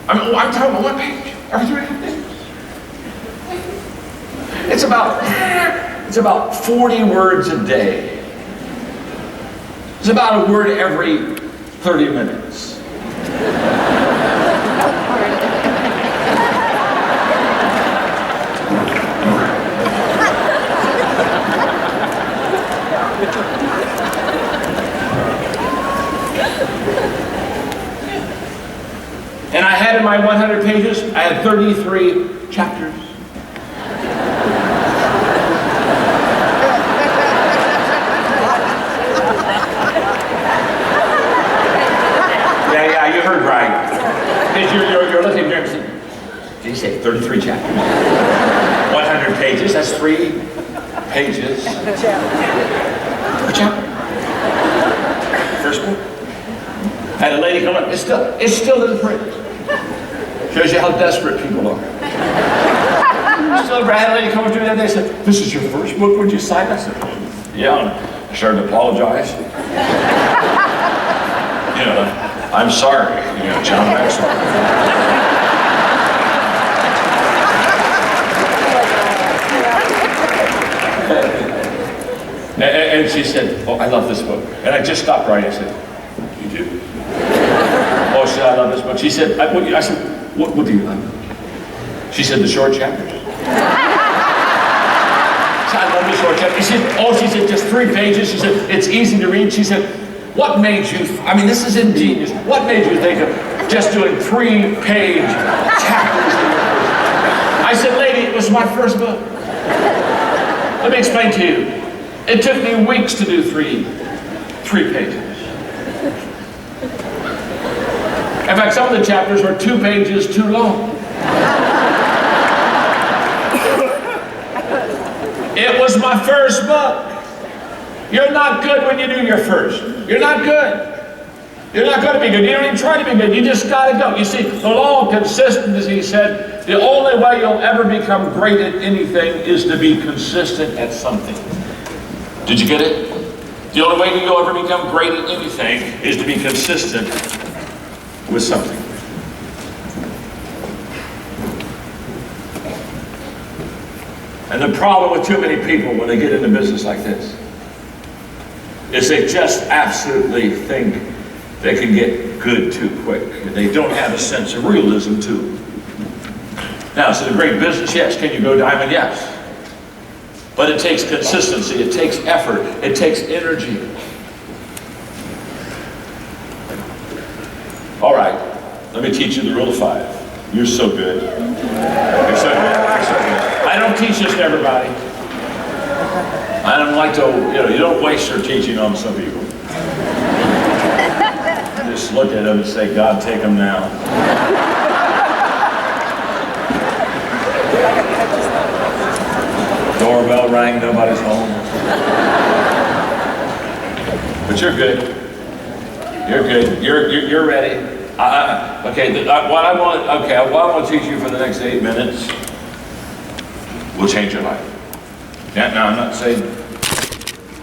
I'm talking about 1 page every 3.5 days. It's about 40 words a day. It's about a word every 30 minutes. And I had in my 100 pages, I had 33 chapters. Yeah, you heard right. Because you're looking there and saying, did he say 33 chapters? 100 pages, that's 3 pages. Per chapter. First book. I had a lady come up, it's still in print. Shows you how desperate people are. I had a lady come up to me that day and said, this is your first book, would you sign it? I said, yeah. I started to apologize. You know, I'm sorry, John Maxwell. And she said, oh, I love this book. And I just stopped writing. I said, you do? Oh, she said, I love this book. She said, I said, what do you love? She said, the short chapters. I love the short chapters. She said, just 3 pages. She said, it's easy to read. She said, what made you, this is ingenious. What made you think of just doing 3-page chapters? I said, lady, it was my first book. Let me explain to you. It took me weeks to do 3 pages. If fact, some of the chapters were 2 pages too long. It was my first book. You're not good when you do your first. You're not good. You're not going to be good. You don't even try to be good. You just got to go. You see, the law of consistency, he said, the only way you'll ever become great at anything is to be consistent at something. Did you get it? The only way you'll ever become great at anything is to be consistent with something. And the problem with too many people when they get into business like this is they just absolutely think they can get good too quick. And they don't have a sense of realism too. Now, is it a great business? Yes. Can you go diamond? Yes. But it takes consistency, it takes effort, it takes energy. All right, let me teach you the rule of 5. You're so good. You're so good. You're so good. I don't teach this to everybody. I don't like to, you don't waste your teaching on some people. Just look at them and say, God, take them now. Doorbell rang, nobody's home. But you're good. You're good. You're ready. What I want to teach you for the next 8 minutes will change your life. Now, I'm not saying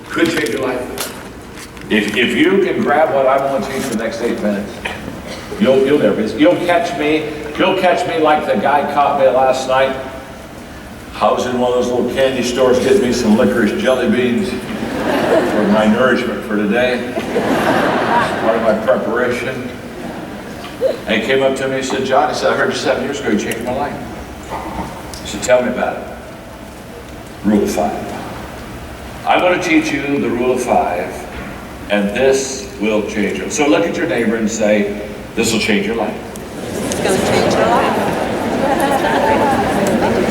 could change your life. If you can grab what I want to teach for the next 8 minutes, you'll catch me. You'll catch me like the guy caught me last night. I was in one of those little candy stores getting me some licorice jelly beans for my nourishment for today. It's part of my preparation. And he came up to me and said, John, he said, I heard you 7 years ago, you changed my life. He said, tell me about it. Rule of 5. I'm going to teach you the rule of 5, and this will change it. So look at your neighbor and say, this will change your life. It's going to change your life.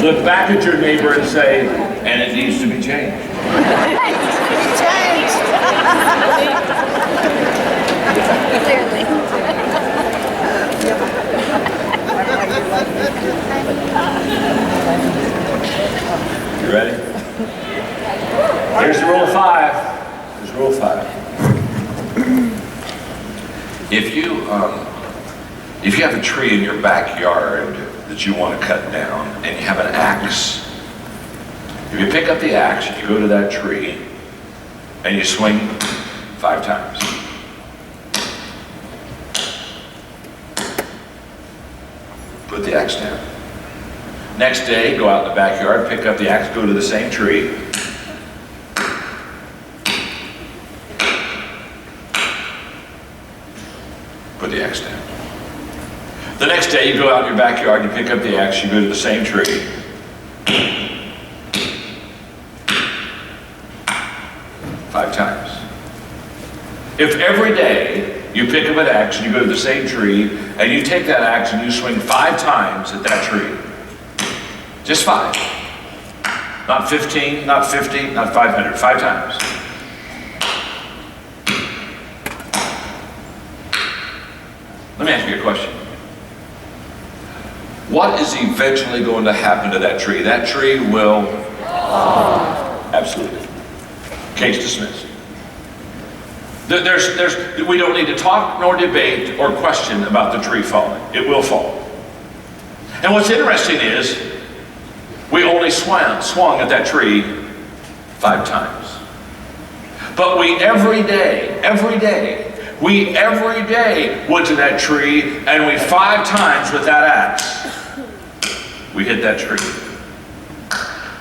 Look back at your neighbor and say, and it needs to be changed. Changed. Clearly. You ready? Here's the rule of 5. Here's rule of 5. If you have a tree in your backyard that you want to cut down and you have an axe, if you pick up the axe and you go to that tree and you swing 5 times. Put the axe down. Next day, go out in the backyard, pick up the axe, go to the same tree. Put the axe down. The next day, you go out in your backyard, you pick up the axe, you go to the same tree. 5 times. If every day you pick up an axe and you go to the same tree and you take that axe and you swing 5 times at that tree, just 5, not 15, not 50, not 500, 5 times. Let me ask you a question. What is eventually going to happen to that tree? That tree will fall. Absolutely. Case dismissed. We don't need to talk nor debate or question about the tree falling. It will fall. And what's interesting is we only swung at that tree 5 times. But we every day went to that tree and we 5 times with that axe, we hit that tree.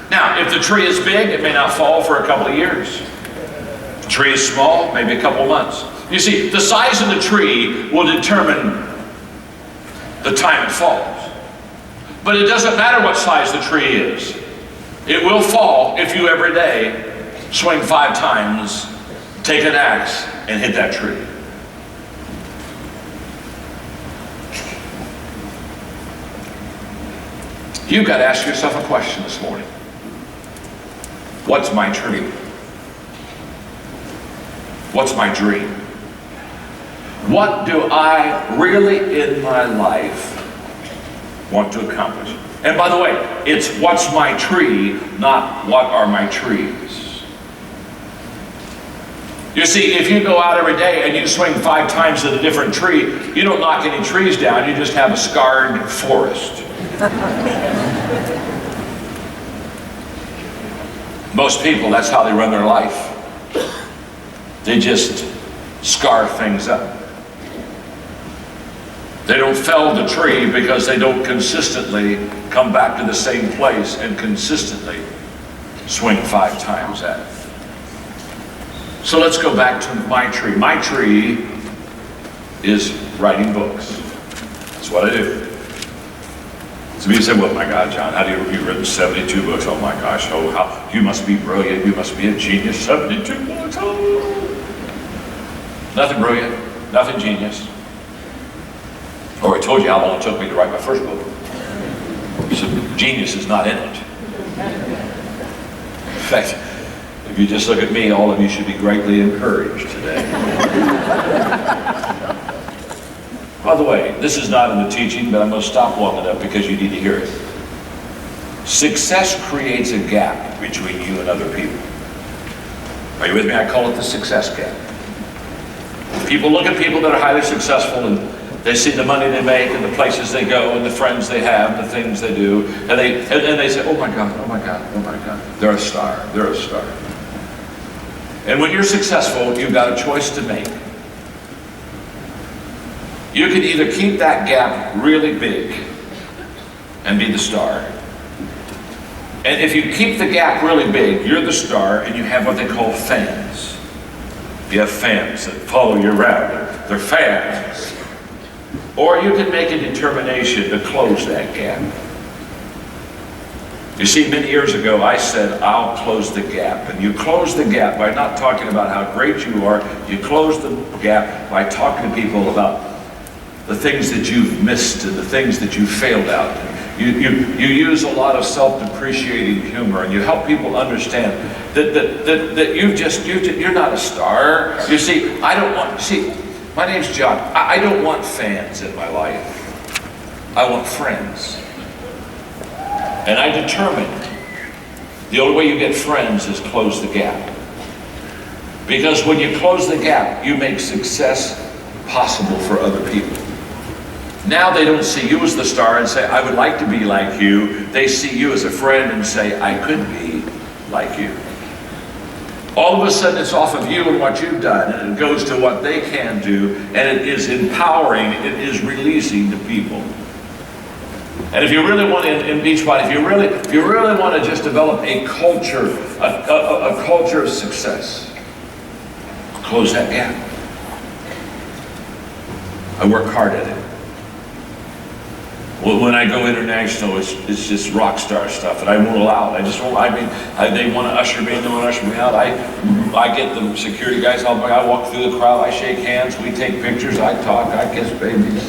Now, if the tree is big, it may not fall for a couple of years. If the tree is small, maybe a couple of months. You see, the size of the tree will determine the time it falls. But it doesn't matter what size the tree is. It will fall if you every day swing 5 times, take an axe, and hit that tree. You've got to ask yourself a question this morning. What's my tree? What's my dream? what do I really in my life want to accomplish? And by the way, it's what's my tree, not what are my trees. You see, if you go out every day and you swing 5 times at a different tree, you don't knock any trees down, you just have a scarred forest. Most people, that's how they run their life. They just scar things up. They don't fell the tree because they don't consistently come back to the same place and consistently swing 5 times at it. So let's go back to my tree. My tree is writing books. That's what I do. So you say, well, my God, John, how do you've written 72 books? Oh my gosh, oh, how, you must be brilliant, you must be a genius. 72 books, oh. Nothing brilliant, nothing genius. Or I told you how long it took me to write my first book. So genius is not in it. In fact, if you just look at me, all of you should be greatly encouraged today. By the way, this is not in the teaching, but I'm going to stop long enough because you need to hear it. Success creates a gap between you and other people. Are you with me? I call it the success gap. People look at people that are highly successful and they see the money they make and the places they go and the friends they have, the things they do, and they say, oh my God, oh my God, oh my God, they're a star, they're a star. And when you're successful, you've got a choice to make. You can either keep that gap really big and be the star. And if you keep the gap really big, you're the star and you have what they call fans. You have fans that follow you around. They're fans. Or you can make a determination to close that gap. You see, many years ago, I said, I'll close the gap. And you close the gap by not talking about how great you are. You close the gap by talking to people about the things that you've missed and the things that you failed out. You use a lot of self-depreciating humor, and you help people understand that you're not a star. You see, my name's John. I don't want fans in my life. I want friends. And I determined the only way you get friends is close the gap. Because when you close the gap, you make success possible for other people. Now they don't see you as the star and say, I would like to be like you. They see you as a friend and say, I could be like you. All of a sudden it's off of you and what you've done, and it goes to what they can do, and it is empowering, it is releasing to people. And if you really want to, in Beachbody, if you really want to just develop a culture, a culture of success, close that gap. I work hard at it. Well, when I go international, it's just rock star stuff, and I won't allow it. They want to usher me in, they want to usher me out. I get the security guys, I walk through the crowd, I shake hands, we take pictures, I talk, I kiss babies.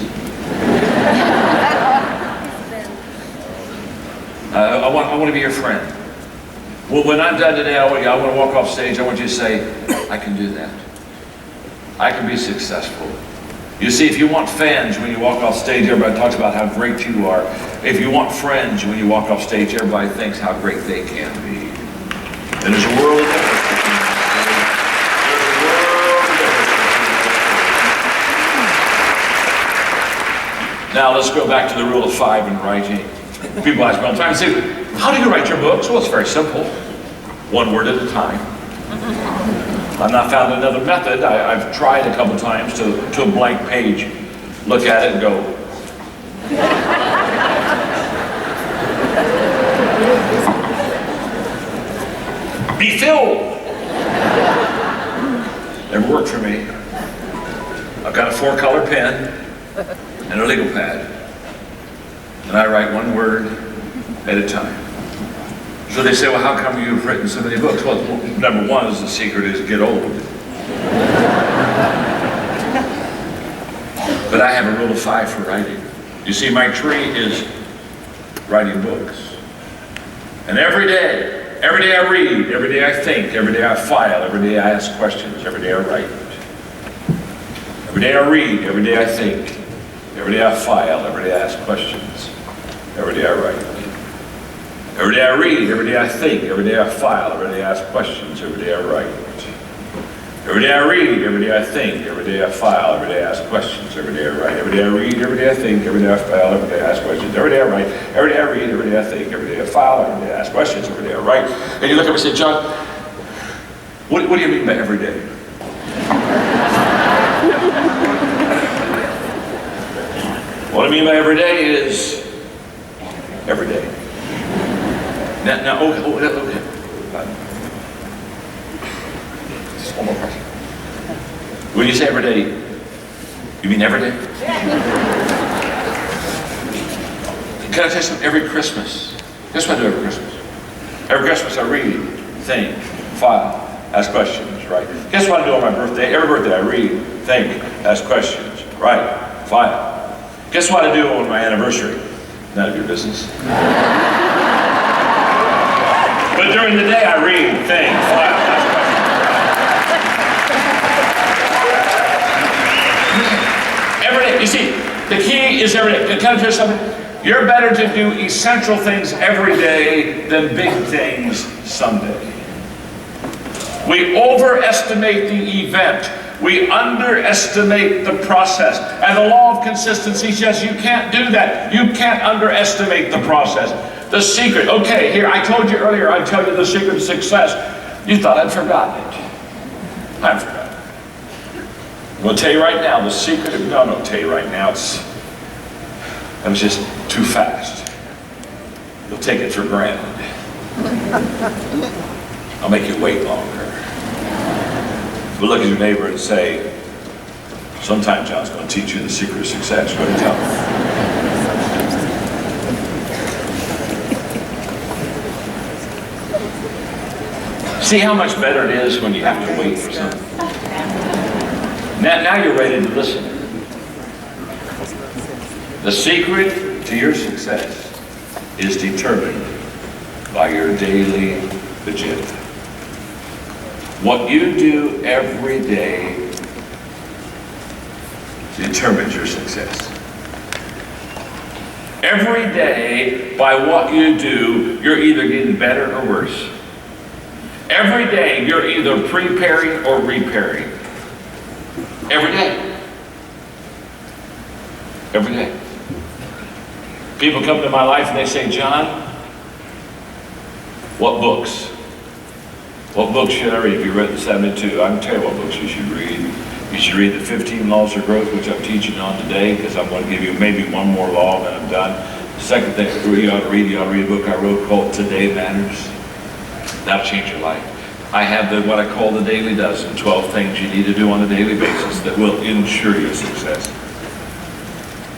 I want to be your friend. Well, when I'm done today, I want to walk off stage, I want you to say, I can do that. I can be successful. You see, if you want fans when you walk off stage, everybody talks about how great you are. If you want friends when you walk off stage, everybody thinks how great they can be. And there's a world of difference between them. There's a world of difference. Now let's go back to the rule of 5 in writing. People ask me all the time, say, how do you write your books? Well, it's very simple. One word at a time. I've not found another method. I've tried a couple times to a blank page, look at it and go. Be filled. Never worked for me. I've got a 4-color pen and a legal pad. And I write one word at a time. So they say, well, how come you've written so many books? Well, number one is the secret is get old. But I have a rule of 5 for writing. You see, my tree is writing books. And every day I read, every day I think, every day I file, every day I ask questions, every day I write. Every day I read, every day I think, every day I file, every day I ask questions, every day I write. Every day I read, every day I think, every day I file, every day I ask questions, every day I write. Every day I read, every day I think, every day I file, every day I ask questions, every day I write. Every day I read, every day I think, every day I file, every day I ask questions, every day I write. Every day I read, every day I think, every day I file, every day I ask questions, every day I write. And you look at me and say, John, what do you mean by every day? What I mean by every day is every day. Now, okay. Just one more question. When you say every day, you mean every day? Can I tell you something? Every Christmas. Guess what I do every Christmas? Every Christmas I read, think, file, ask questions, right? Guess what I do on my birthday? Every birthday I read, think, ask questions, write, file. Guess what I do on my anniversary? None of your business. But during the day I read, think, file, ask questions. Every day. You see, the key is every day. Can I tell you something? You're better to do essential things every day than big things someday. We overestimate the event. We underestimate the process. And the law of consistency says you can't do that. You can't underestimate the process. The secret. Okay, here, I told you earlier, I'd tell you the secret of success. You thought I'd forgotten it. I've forgotten it. I'm going to tell you right now, the secret of, no, I'm going to tell you right now, it's just too fast. You'll take it for granted. I'll make you wait longer. But look at your neighbor and say, sometime John's going to teach you the secret of success. Go ahead and tell him. See how much better it is when you have to wait for something. Now you're ready to listen. The secret to your success is determined by your daily agenda. What you do every day determines your success. Every day, by what you do, you're either getting better or worse. Every day, you're either preparing or repairing. Every day. Every day. People come to my life and they say, John, what books? What books should I read? Have you read the 72? I can tell you what books you should read. You should read the 15 Laws of Growth, which I'm teaching on today, because I'm going to give you maybe one more law and I'm done. The second thing you ought to read a book I wrote called Today Matters. That'll change your life. I have what I call the Daily Dozen, 12 things you need to do on a daily basis that will ensure your success.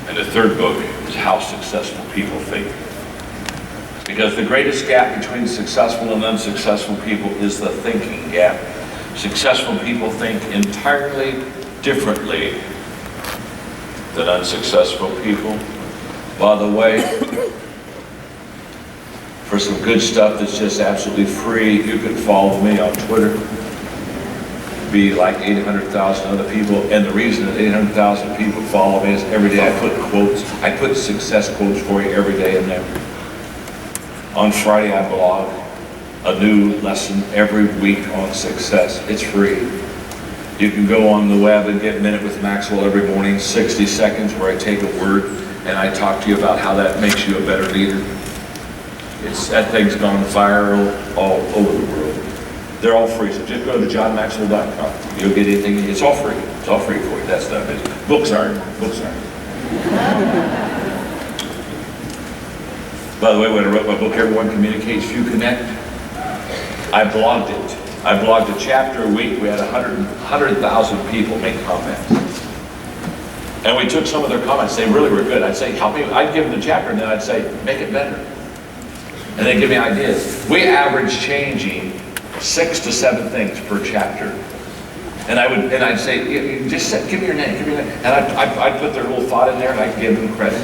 And the third book is How Successful People Think. Because the greatest gap between successful and unsuccessful people is the thinking gap. Successful people think entirely differently than unsuccessful people. By the way, for some good stuff that's just absolutely free, you can follow me on Twitter. Be like 800,000 other people, and the reason that 800,000 people follow me is every day I put quotes. I put success quotes for you every day in there. On Friday I blog a new lesson every week on success. It's free. You can go on the web and get Minute with Maxwell every morning, 60 seconds, where I take a word and I talk to you about how that makes you a better leader. That thing's gone viral all over the world. They're all free, so just go to johnmaxwell.com. You'll get anything. It's all free. It's all free for you. That stuff is. Books aren't. By the way, when I wrote my book, Everyone Communicates, Few Connect, I blogged it. I blogged a chapter a week. We had 100,000 people make comments. And we took some of their comments. They really were good. I'd say, help me. I'd give them the chapter, and then I'd say, make it better. And they'd give me ideas. We averaged changing 6 to 7 things per chapter. And I'd say, just give me your name, And I'd put their little thought in there, and I'd give them credit.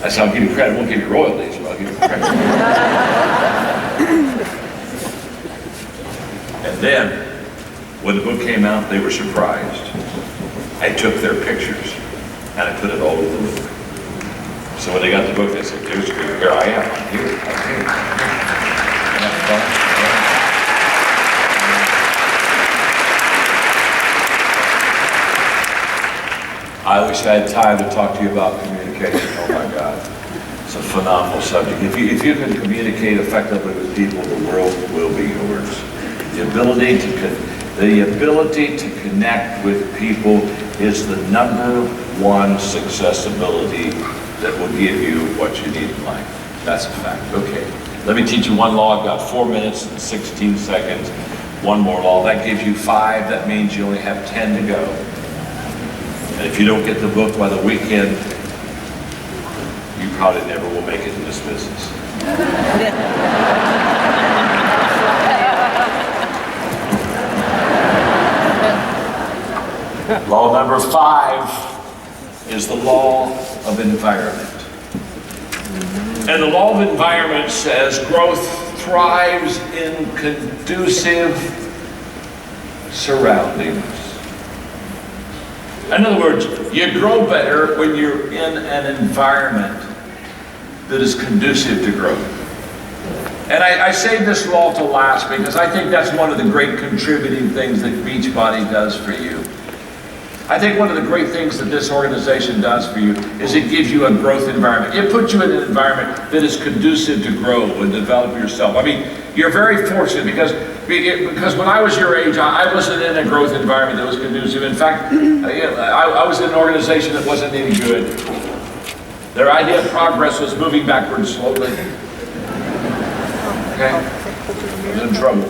I said, I'll give you credit, I won't give you royalties, but I'll give you credit. And then, when the book came out, they were surprised. I took their pictures and I put it all over the book. So when they got the book, they said, here I am, I'm here. Isn't that fun? I wish I had time to talk to you about communication. Oh my God. It's a phenomenal subject. If you can communicate effectively with people, the world will be yours. The ability to connect with people is the #1 success ability that will give you what you need in life. That's a fact. Okay. Let me teach you one law. I've got 4 minutes and 16 seconds. One more law. That gives you 5. That means you only have 10 to go. And if you don't get the book by the weekend, you probably never will make it in this business. Law number 5 is the law of environment. And the law of environment says growth thrives in conducive surroundings. In other words, you grow better when you're in an environment that is conducive to growth. And I saved this law to last because I think that's one of the great contributing things that Beachbody does for you. I think one of the great things that this organization does for you is it gives you a growth environment. It puts you in an environment that is conducive to grow and develop yourself. I mean, you're very fortunate because when I was your age, I wasn't in a growth environment that was conducive. In fact, I was in an organization that wasn't any good. Their idea of progress was moving backwards slowly. Okay? I was in trouble.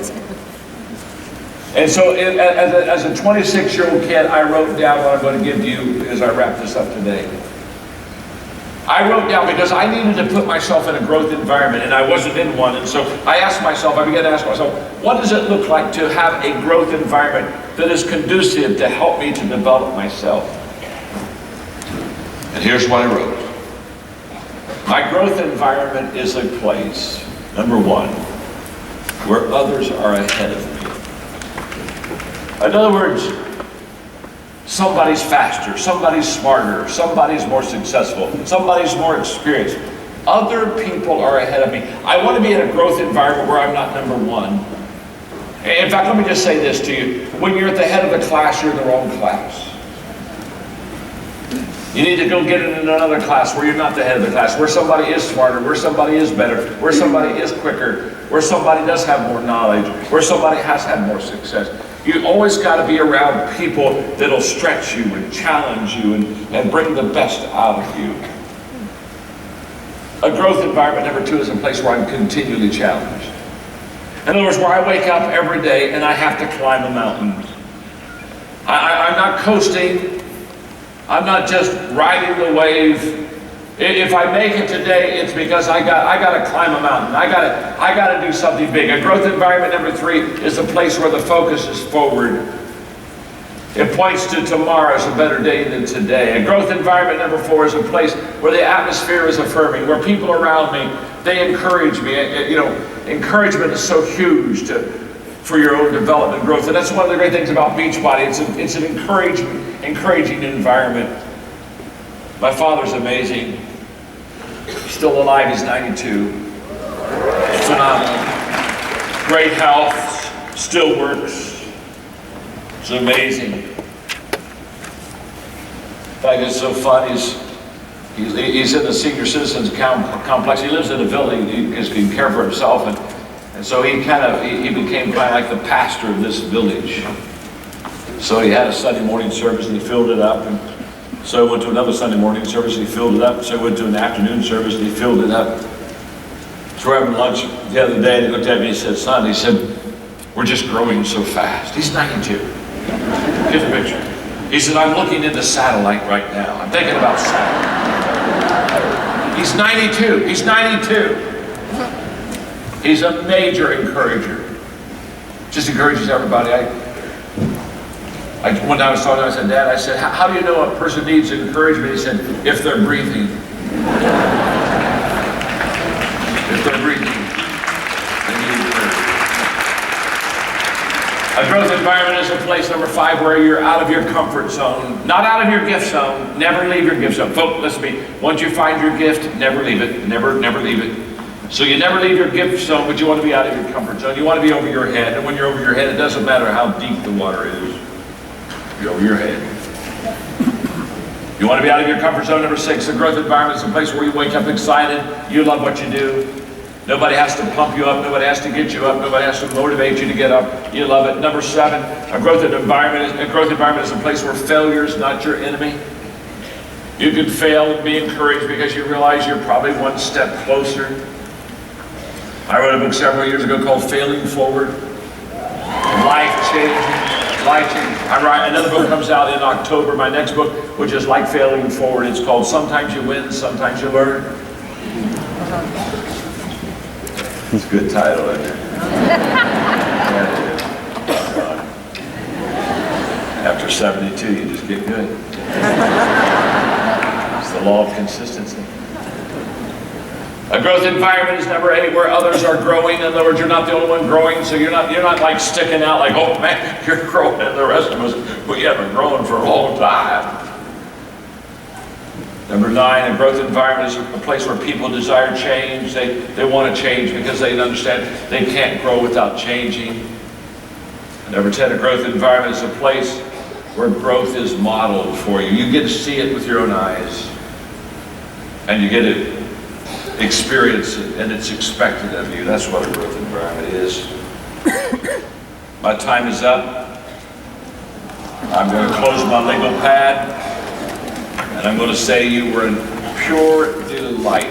And so as a 26-year-old kid, I wrote down what I'm going to give to you as I wrap this up today. I wrote down because I needed to put myself in a growth environment, and I wasn't in one. And so I began to ask myself, what does it look like to have a growth environment that is conducive to help me to develop myself? And here's what I wrote. My growth environment is a place, number 1, where others are ahead of me. In other words, somebody's faster, somebody's smarter, somebody's more successful, somebody's more experienced. Other people are ahead of me. I want to be in a growth environment where I'm not number 1. In fact, let me just say this to you. When you're at the head of the class, you're in the wrong class. You need to go get in another class where you're not the head of the class, where somebody is smarter, where somebody is better, where somebody is quicker, where somebody does have more knowledge, where somebody has had more success. You always got to be around people that'll stretch you and challenge you and bring the best out of you. A growth environment, number 2, is a place where I'm continually challenged. In other words, where I wake up every day and I have to climb a mountain. I'm not coasting. I'm not just riding the wave. If I make it today, it's because I got to climb a mountain. I got to do something big. A growth environment, number 3, is a place where the focus is forward. It points to tomorrow as a better day than today. A growth environment, number 4, is a place where the atmosphere is affirming, where people around me, they encourage me. You know, encouragement is so huge for your own development and growth. And that's one of the great things about Beachbody. It's an encouraging environment. My father's amazing. He's still alive, he's 92. Phenomenal. Great health, still works. It's amazing. In fact, it's so fun. He's in the senior citizens complex. He lives in a building. He can care for himself, and so he became kind of like the pastor of this village. So he had a Sunday morning service and he filled it up. And so I went to another Sunday morning service and he filled it up. So I went to an afternoon service and he filled it up. So we're having lunch the other day and he looked at me and he said, "Son," he said, "we're just growing so fast." He's 92. Here's a picture. He said, "I'm looking into satellite right now. I'm thinking about satellite." He's 92. He's 92. He's a major encourager. Just encourages everybody. One time I was talking to him, I said, "Dad," I said, how do you know a person needs encouragement?" He said, "If they're breathing." If they're breathing, they need encouragement. A growth environment is a place, number 5, where you're out of your comfort zone, not out of your gift zone. Never leave your gift zone. Folks, listen to me. Once you find your gift, never leave it. Never leave it. So you never leave your gift zone, but you want to be out of your comfort zone. You want to be over your head. And when you're over your head, it doesn't matter how deep the water is. You're over your head. You want to be out of your comfort zone. Number 6, the growth environment is a place where you wake up excited. You love what you do. Nobody has to pump you up. Nobody has to get you up. Nobody has to motivate you to get up. You love it. Number 7, a growth environment is a place where failure is not your enemy. You can fail and be encouraged because you realize you're probably one step closer. I wrote a book several years ago called Failing Forward. Life-changing. Another book comes out in October, my next book, which is like Failing Forward. It's called Sometimes You Win, Sometimes You Learn. It's a good title, isn't it? Yeah, it is. After 72, you just get good. It's the law of consistency. A growth environment is number 8, where others are growing. In other words, you're not the only one growing, so you're not like sticking out like, oh man, you're growing, and the rest of us, we haven't grown for a long time. Number 9, a growth environment is a place where people desire change. They want to change because they understand they can't grow without changing. And number 10, a growth environment is a place where growth is modeled for you. You get to see it with your own eyes, and you get to experience it, and it's expected of you. That's what a growth environment is. My time is up. I'm going to close my legal pad, and I'm going to say you were in pure delight